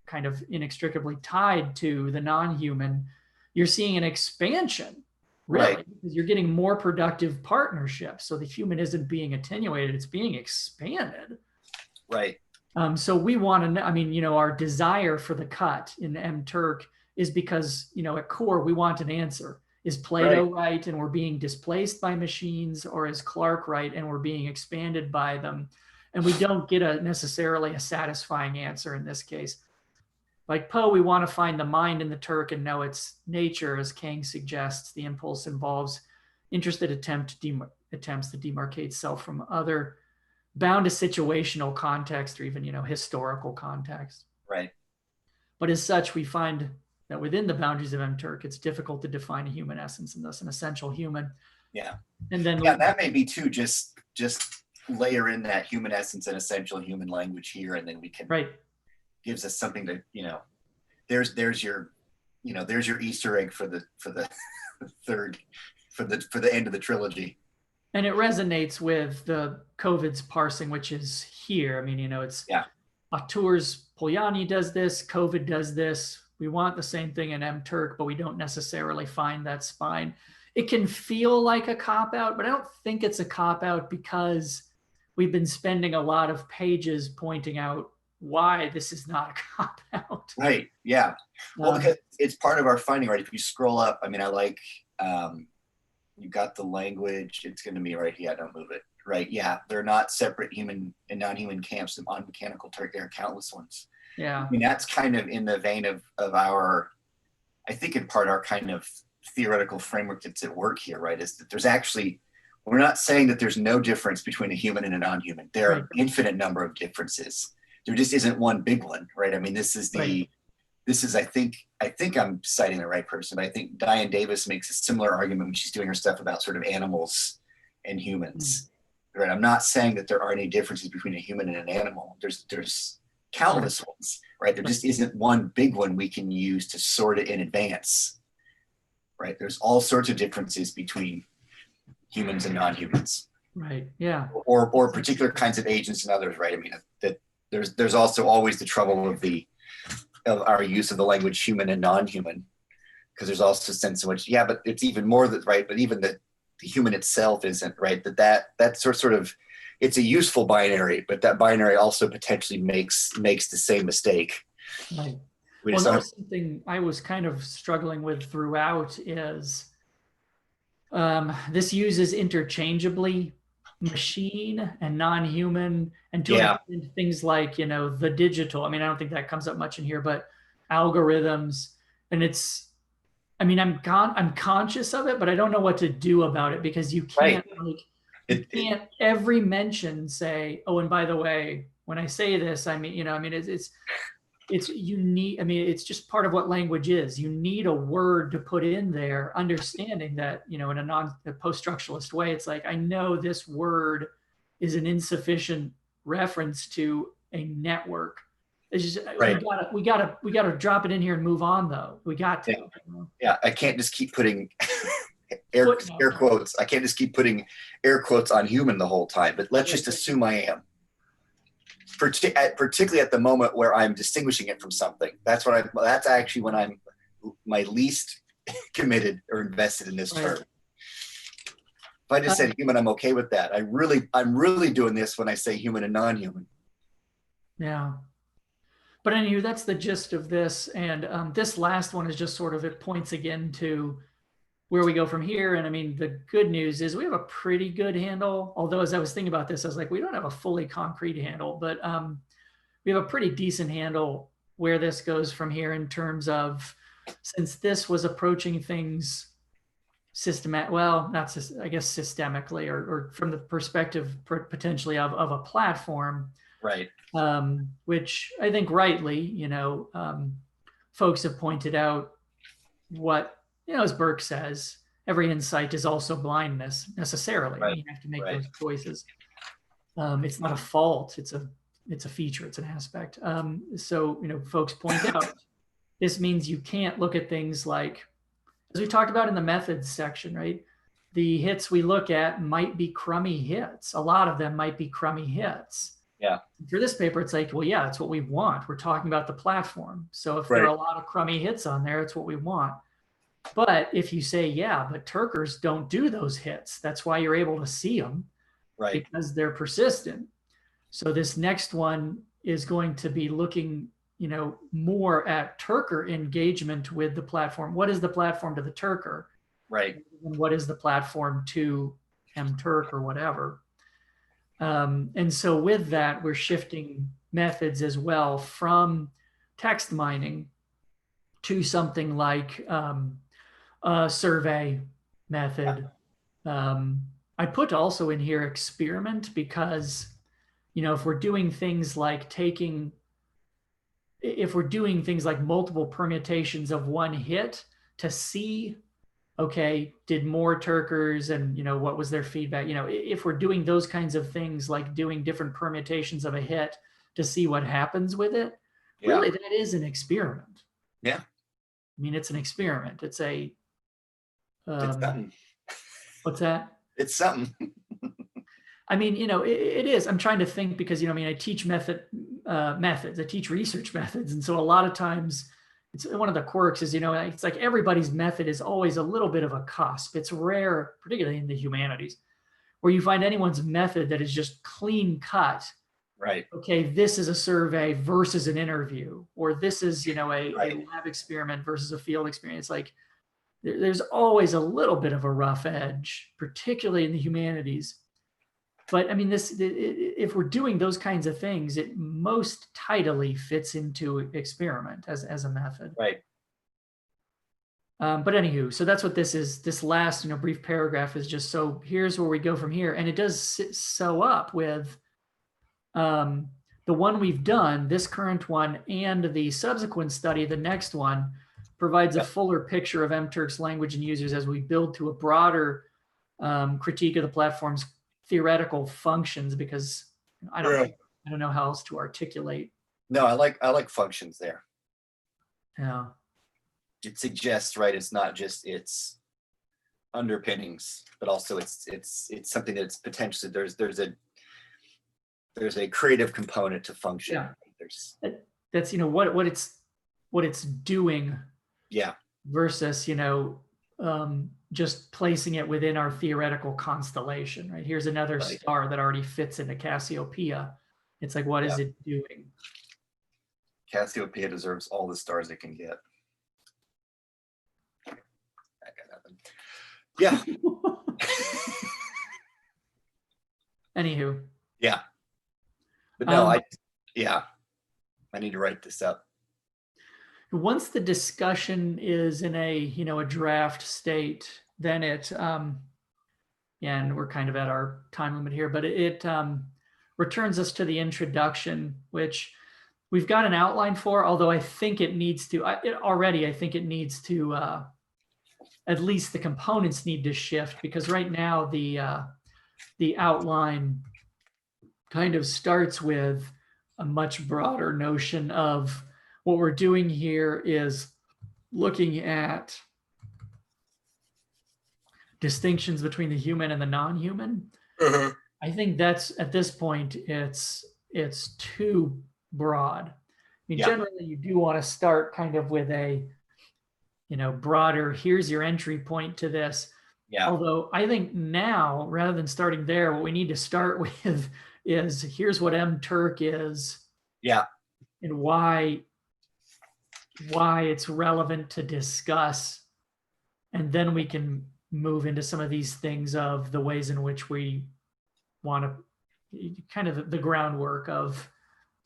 kind of inextricably tied to the non-human, you're seeing an expansion Right. really, because you're getting more productive partnerships. So the human isn't being attenuated, it's being expanded. Right. So we want to know, I mean, our desire for the cut in MTurk is because, at core, we want an answer. Is Plato Right. right and we're being displaced by machines, or is Clark right and we're being expanded by them? And we don't get necessarily a satisfying answer in this case. Like Poe, we want to find the mind in the Turk and know its nature, as Kang suggests. The impulse involves interested attempts to demarcate self from other, bound to situational context or even historical context. Right. But as such, we find that within the boundaries of MTurk, it's difficult to define a human essence and thus an essential human. Yeah. And then Yeah, that may be too. Just layer in that human essence and essential human language here, and then we can right. gives us something to there's your there's your Easter egg for the third for the end of the trilogy. And it resonates with the COVID's parsing, which is here. I mean, it's Yeah. Auteur's Polanyi does this, COVID does this. We want the same thing in MTurk, but we don't necessarily find that spine. It can feel like a cop out, but I don't think it's a cop out because we've been spending a lot of pages pointing out why this is not a cop out. Right. Yeah. Well, because it's part of our finding, right? If you scroll up, I mean, I like you got the language. It's going to be right here. Don't move it. Right. Yeah. They're not separate human and non-human camps on mechanical Turk. There are countless ones. Yeah. I mean, that's kind of in the vein of our, I think in part our kind of theoretical framework that's at work here, right? Is that there's actually, we're not saying that there's no difference between a human and a non-human. There are infinite number of differences. There just isn't one big one, right? I mean, this is I think I'm citing the right person, but I think Diane Davis makes a similar argument when she's doing her stuff about sort of animals and humans, right? I'm not saying that there are any differences between a human and an animal. There's countless ones, right? There just isn't one big one we can use to sort it in advance, right? There's all sorts of differences between humans and non-humans, right? Yeah, or particular kinds of agents and others, right? I mean, that there's also always the trouble of our use of the language human and non-human, because there's also a sense in which, yeah, but it's even more that, right? But even the human itself isn't, right? That sort of, it's a useful binary, but that binary also potentially makes the same mistake. Right. Well, that's something I was kind of struggling with throughout is this uses interchangeably machine and non-human, and to things like the digital. I mean, I don't think that comes up much in here, but algorithms. And it's, I mean, I'm conscious of it, but I don't know what to do about it, because you can't every mention say, oh, and by the way, when I say this, I mean, it's you need, I mean, it's just part of what language is. You need a word to put in there, understanding that, in a post-structuralist way, it's like, I know this word is an insufficient reference to a network. It's just, we gotta drop it in here and move on, though. We got to. Yeah, I can't just keep putting air quotes. I can't just keep putting air quotes on human the whole time, but let's just assume I am. Particularly at the moment where I'm distinguishing it from something. That's actually when I'm my least committed or invested in this term. If I just said human, I'm okay with that. I'm really doing this when I say human and non-human. Yeah. But anyway, that's the gist of this. And this last one is just sort of, it points again to where we go from here. And I mean, the good news is we have a pretty good handle. Although as I was thinking about this, I was like, we don't have a fully concrete handle, but we have a pretty decent handle where this goes from here in terms of, since this was approaching things I guess systemically, or from the perspective potentially of a platform. Right. Which I think rightly, folks have pointed out what, as Burke says, every insight is also blindness necessarily. Right. You have to make those choices. It's not a fault. It's a feature. It's an aspect. So, folks point out, this means you can't look at things like, as we talked about in the methods section, right? The hits we look at might be crummy hits. A lot of them might be crummy hits. Yeah. For this paper, it's like, well, yeah, that's what we want. We're talking about the platform. So if there are a lot of crummy hits on there, it's what we want. But if you say, yeah, but Turkers don't do those hits, that's why you're able to see them, Right. because they're persistent. So this next one is going to be looking, more at Turker engagement with the platform. What is the platform to the Turker? Right. And what is the platform to mturk or whatever? And so with that, we're shifting methods as well from text mining to something like a survey Yeah. method. Um, I put also in here experiment because, if we're doing things like if we're doing things like multiple permutations of one hit to see, okay, did more Turkers and, what was their feedback? If we're doing those kinds of things, like doing different permutations of a hit to see what happens with it, Yeah. really that is an experiment. Yeah. I mean, it's an experiment. It's a, It's um, something. what's that? It's something. I mean, it is. I'm trying to think because, I teach methods. I teach research methods, and so a lot of times, it's one of the quirks is, it's like everybody's method is always a little bit of a cusp. It's rare, particularly in the humanities, where you find anyone's method that is just clean cut. Right. Okay, this is a survey versus an interview, or this is, a Right. lab experiment versus a field experience. Like there's always a little bit of a rough edge, particularly in the humanities. But I mean, if we're doing those kinds of things, it most tidily fits into experiment as a method. Right. But anywho, so that's what this is. This last, brief paragraph is just so here's where we go from here, and it does sew up with the one we've done, this current one, and the subsequent study. The next one provides a Yep. fuller picture of mTurk's language and users as we build to a broader critique of the platform's theoretical functions, because I don't Yeah. I don't know how else to articulate. No, I like functions there. Yeah. It suggests, right, it's not just its underpinnings, but also it's something that's potentially there's a creative component to function. Yeah. There's That's what it's doing yeah. versus just placing it within our theoretical constellation, right? Here's another Right. star that already fits into Cassiopeia. It's like, what is Yeah. it doing? Cassiopeia deserves all the stars it can get. I got nothing. Yeah. Anywho, Yeah. But no, um, I need to write this up. once the discussion is in a draft state, then and we're kind of at our time limit here, but it returns us to the introduction, which we've got an outline for, although I think it needs to, I think it needs to, at least the components need to shift, because right now the outline kind of starts with a much broader notion of what we're doing here is looking at distinctions between the human and the non-human. I think that's at this point it's too broad. I mean, Yeah. generally you do want to start kind of with a broader, here's your entry point to this. Yeah. Although I think now, rather than starting there, what we need to start with is here's what mTurk is Yeah. and why it's relevant to discuss. And then we can move into some of these things of the ways in which we want to kind of the groundwork of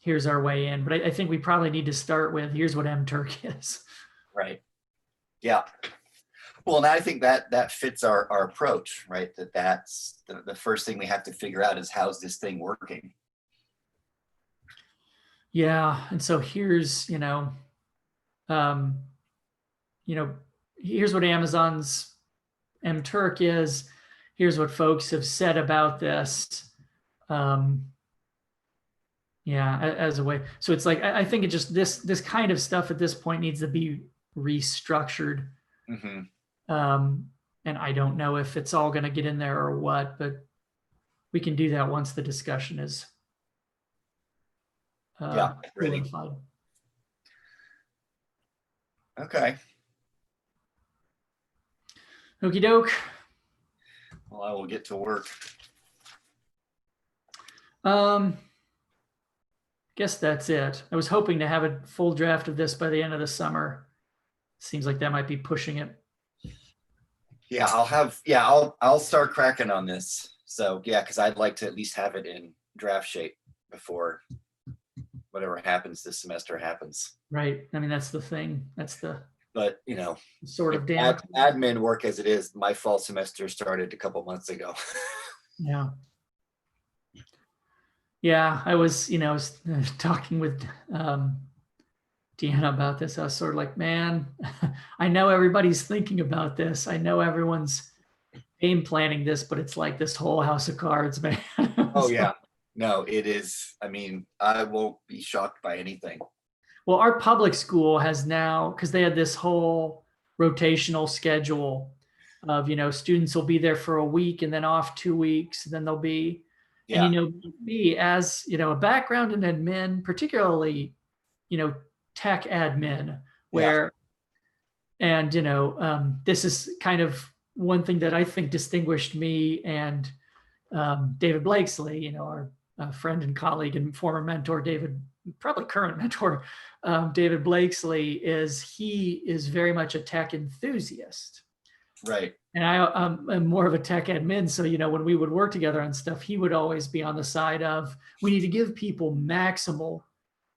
here's our way in. But I think we probably need to start with here's what mTurk is. Right. Yeah. Well, and I think that fits our approach, right? That's the first thing we have to figure out is how's this thing working? Yeah. And so here's, um, here's what Amazon's mTurk is. Here's what folks have said about this. Yeah, as a way. So it's like I think it just this kind of stuff at this point needs to be restructured. Mm-hmm. And I don't know if it's all going to get in there or what, but we can do that once the discussion is Ready. solidified. Okay. Okie doke. Well, I will get to work. Um, guess that's it. I was hoping to have a full draft of this by the end of the summer. Seems like that might be pushing it. Yeah, I'll start cracking on this. So yeah, because I'd like to at least have it in draft shape before whatever happens this semester happens. Right. I mean, that's the thing. That's the But you know, sort of damn. admin work as it is, my fall semester started a couple months ago. Yeah. Yeah. I was, I was talking with Deanna about this. I was sort of like, man, I know everybody's thinking about this. I know everyone's game planning this, but it's like this whole house of cards, man. Oh So, yeah. No, it is. I mean, I won't be shocked by anything. well, our public school has now, because they had this whole rotational schedule of, students will be there for a week and then off 2 weeks, and then they'll be, and, Yeah, me as, a background in admin, particularly, you know, tech admin, yeah, where, and, this is kind of one thing that I think distinguished me and David Blakesley, our friend and colleague and former mentor, David, probably current mentor, David Blakesley, is he is very much a tech enthusiast. right. And I am more of a tech admin. So, when we would work together on stuff, he would always be on the side of we need to give people maximal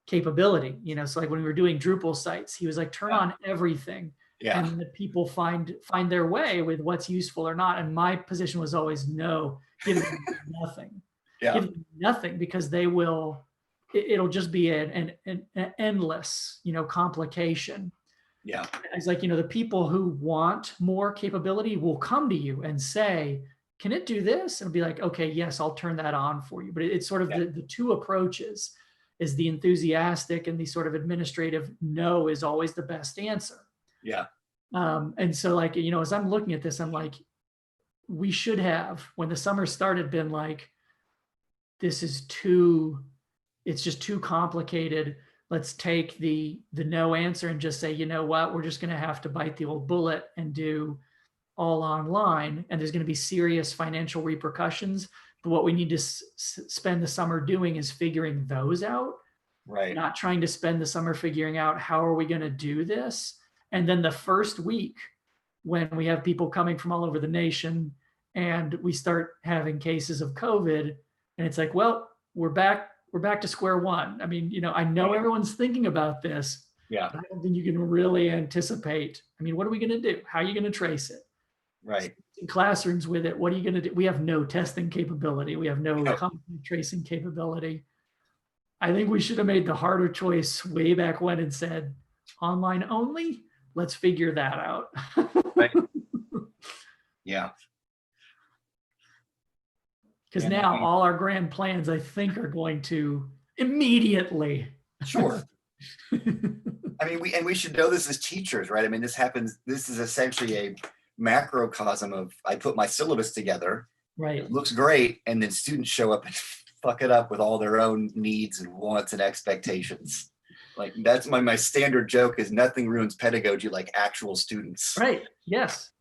capability. So like when we were doing Drupal sites, he was like, turn Yeah, on everything yeah, and let people find their way with what's useful or not. And my position was always no, give them nothing. yeah, Give them nothing because they will it'll just be an endless, complication. yeah, It's like, the people who want more capability will come to you and say, can it do this? And be like, okay, yes, I'll turn that on for you. But it's sort of yeah, the two approaches is the enthusiastic and the sort of administrative no is always the best answer. yeah, And so like, as I'm looking at this, I'm like, we should have, when the summer started, been like, this is it's just too complicated. Let's take the no answer and just say, you know what, we're just going to have to bite the old bullet and do all online, and there's going to be serious financial repercussions. But what we need to spend the summer doing is figuring those out, right. not trying to spend the summer figuring out how are we going to do this. And then the first week, when we have people coming from all over the nation and we start having cases of COVID, and it's like, well, we're back to square one. I mean, I know Right. everyone's thinking about this, Yeah, but I don't think you can really anticipate. I mean, what are we going to do? How are you going to trace it? right. In classrooms with it, what are you going to do? We have no testing capability. We have no No, contact tracing capability. I think we should have made the harder choice way back when and said online only. Let's figure that out. right. Yeah, Because yeah. No, now all our grand plans, I think, are going to immediately. sure. I mean, we should know this as teachers, right? I mean, this happens. This is essentially a macrocosm of I put my syllabus together. Right. It looks great, and then students show up and fuck it up with all their own needs and wants and expectations. Like that's my standard joke is nothing ruins pedagogy like actual students. Right. Yes.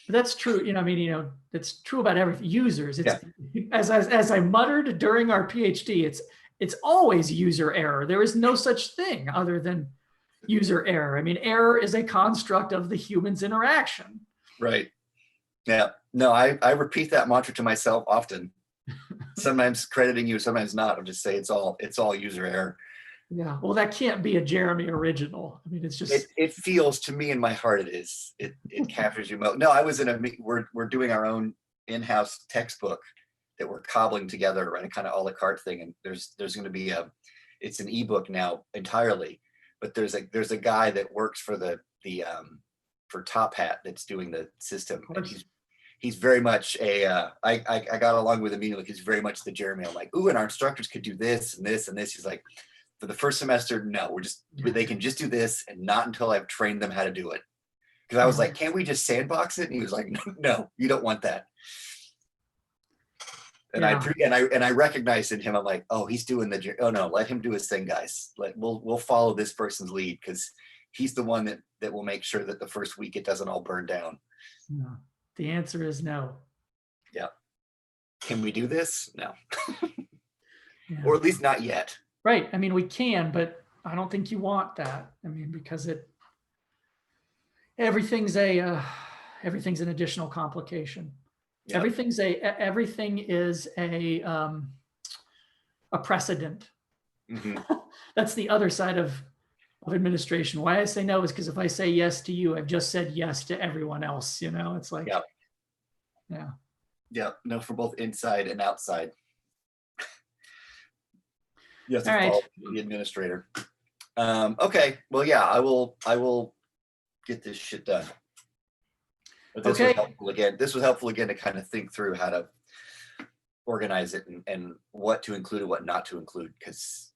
But that's true. I mean, that's true about everything. Users. It's Yeah, as I muttered during our PhD, it's always user error. There is no such thing other than user error. I mean, error is a construct of the human's interaction. right. Yeah. No, I repeat that mantra to myself often. Sometimes crediting you, sometimes not. I'll just say it's all user error. Yeah. Well, that can't be a Jeremy original. I mean, it's just It feels to me in my heart it is. It captures you. No, I was in we're doing our own in-house textbook that we're cobbling together, right? A kind of a la carte thing. And there's going to be it's an ebook now entirely, but there's a guy that works for the for Top Hat that's doing the system, and he's very much I got along with him immediately. He's very much the Jeremy. I'm like, ooh, and our instructors could do this and this and this. He's like, for the first semester, no, they can just do this and not until I've trained them how to do it. Because I was like, can't we just sandbox it? And he was like, no, you don't want that. And yeah. I recognized in him, I'm like, oh, he's doing oh no, let him do his thing, guys. We'll follow this person's lead because he's the one that will make sure that the first week it doesn't all burn down. Yeah. The answer is no. Yeah. Can we do this? No. Yeah. Or at least not yet. Right. I mean, we can, but I don't think you want that. I mean, because everything's a everything's an additional complication. Yep. Everything is a precedent. Hmm. That's the other side of administration. Why I say no is because if I say yes to you, I've just said yes to everyone else. It's like, Yep. yeah. Yep. No, for both inside and outside. You have to All right. follow the administrator. Okay. Well, yeah, I will get this shit done. But this was Okay. helpful again. This was helpful again to kind of think through how to organize it and what to include and what not to include, because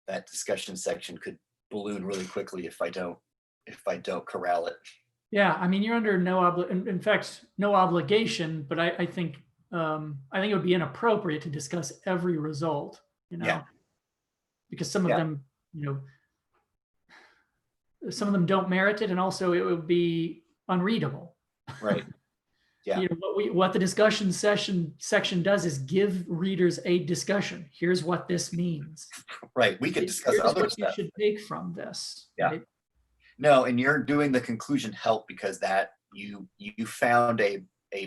that discussion section could balloon really quickly if I don't corral it. Yeah. I mean, you're under in fact, no obligation, but I think it would be inappropriate to discuss every result, Yeah. because some of Yeah. them, don't merit it, and also it would be unreadable. Right. Yeah. What the discussion section does is give readers a discussion. Here's what this means. Right. We could discuss Here's other what you stuff. should take from this. Yeah. Right? No, and you're doing the conclusion help because that you found a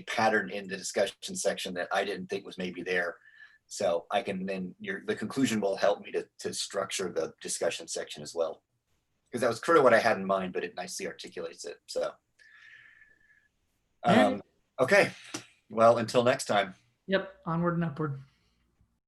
pattern in the discussion section that I didn't think was maybe there. So I can then the conclusion will help me to structure the discussion section as well. Because that was kind of what I had in mind, but it nicely articulates it. So All right. okay. Well, until next time. Yep. Onward and upward.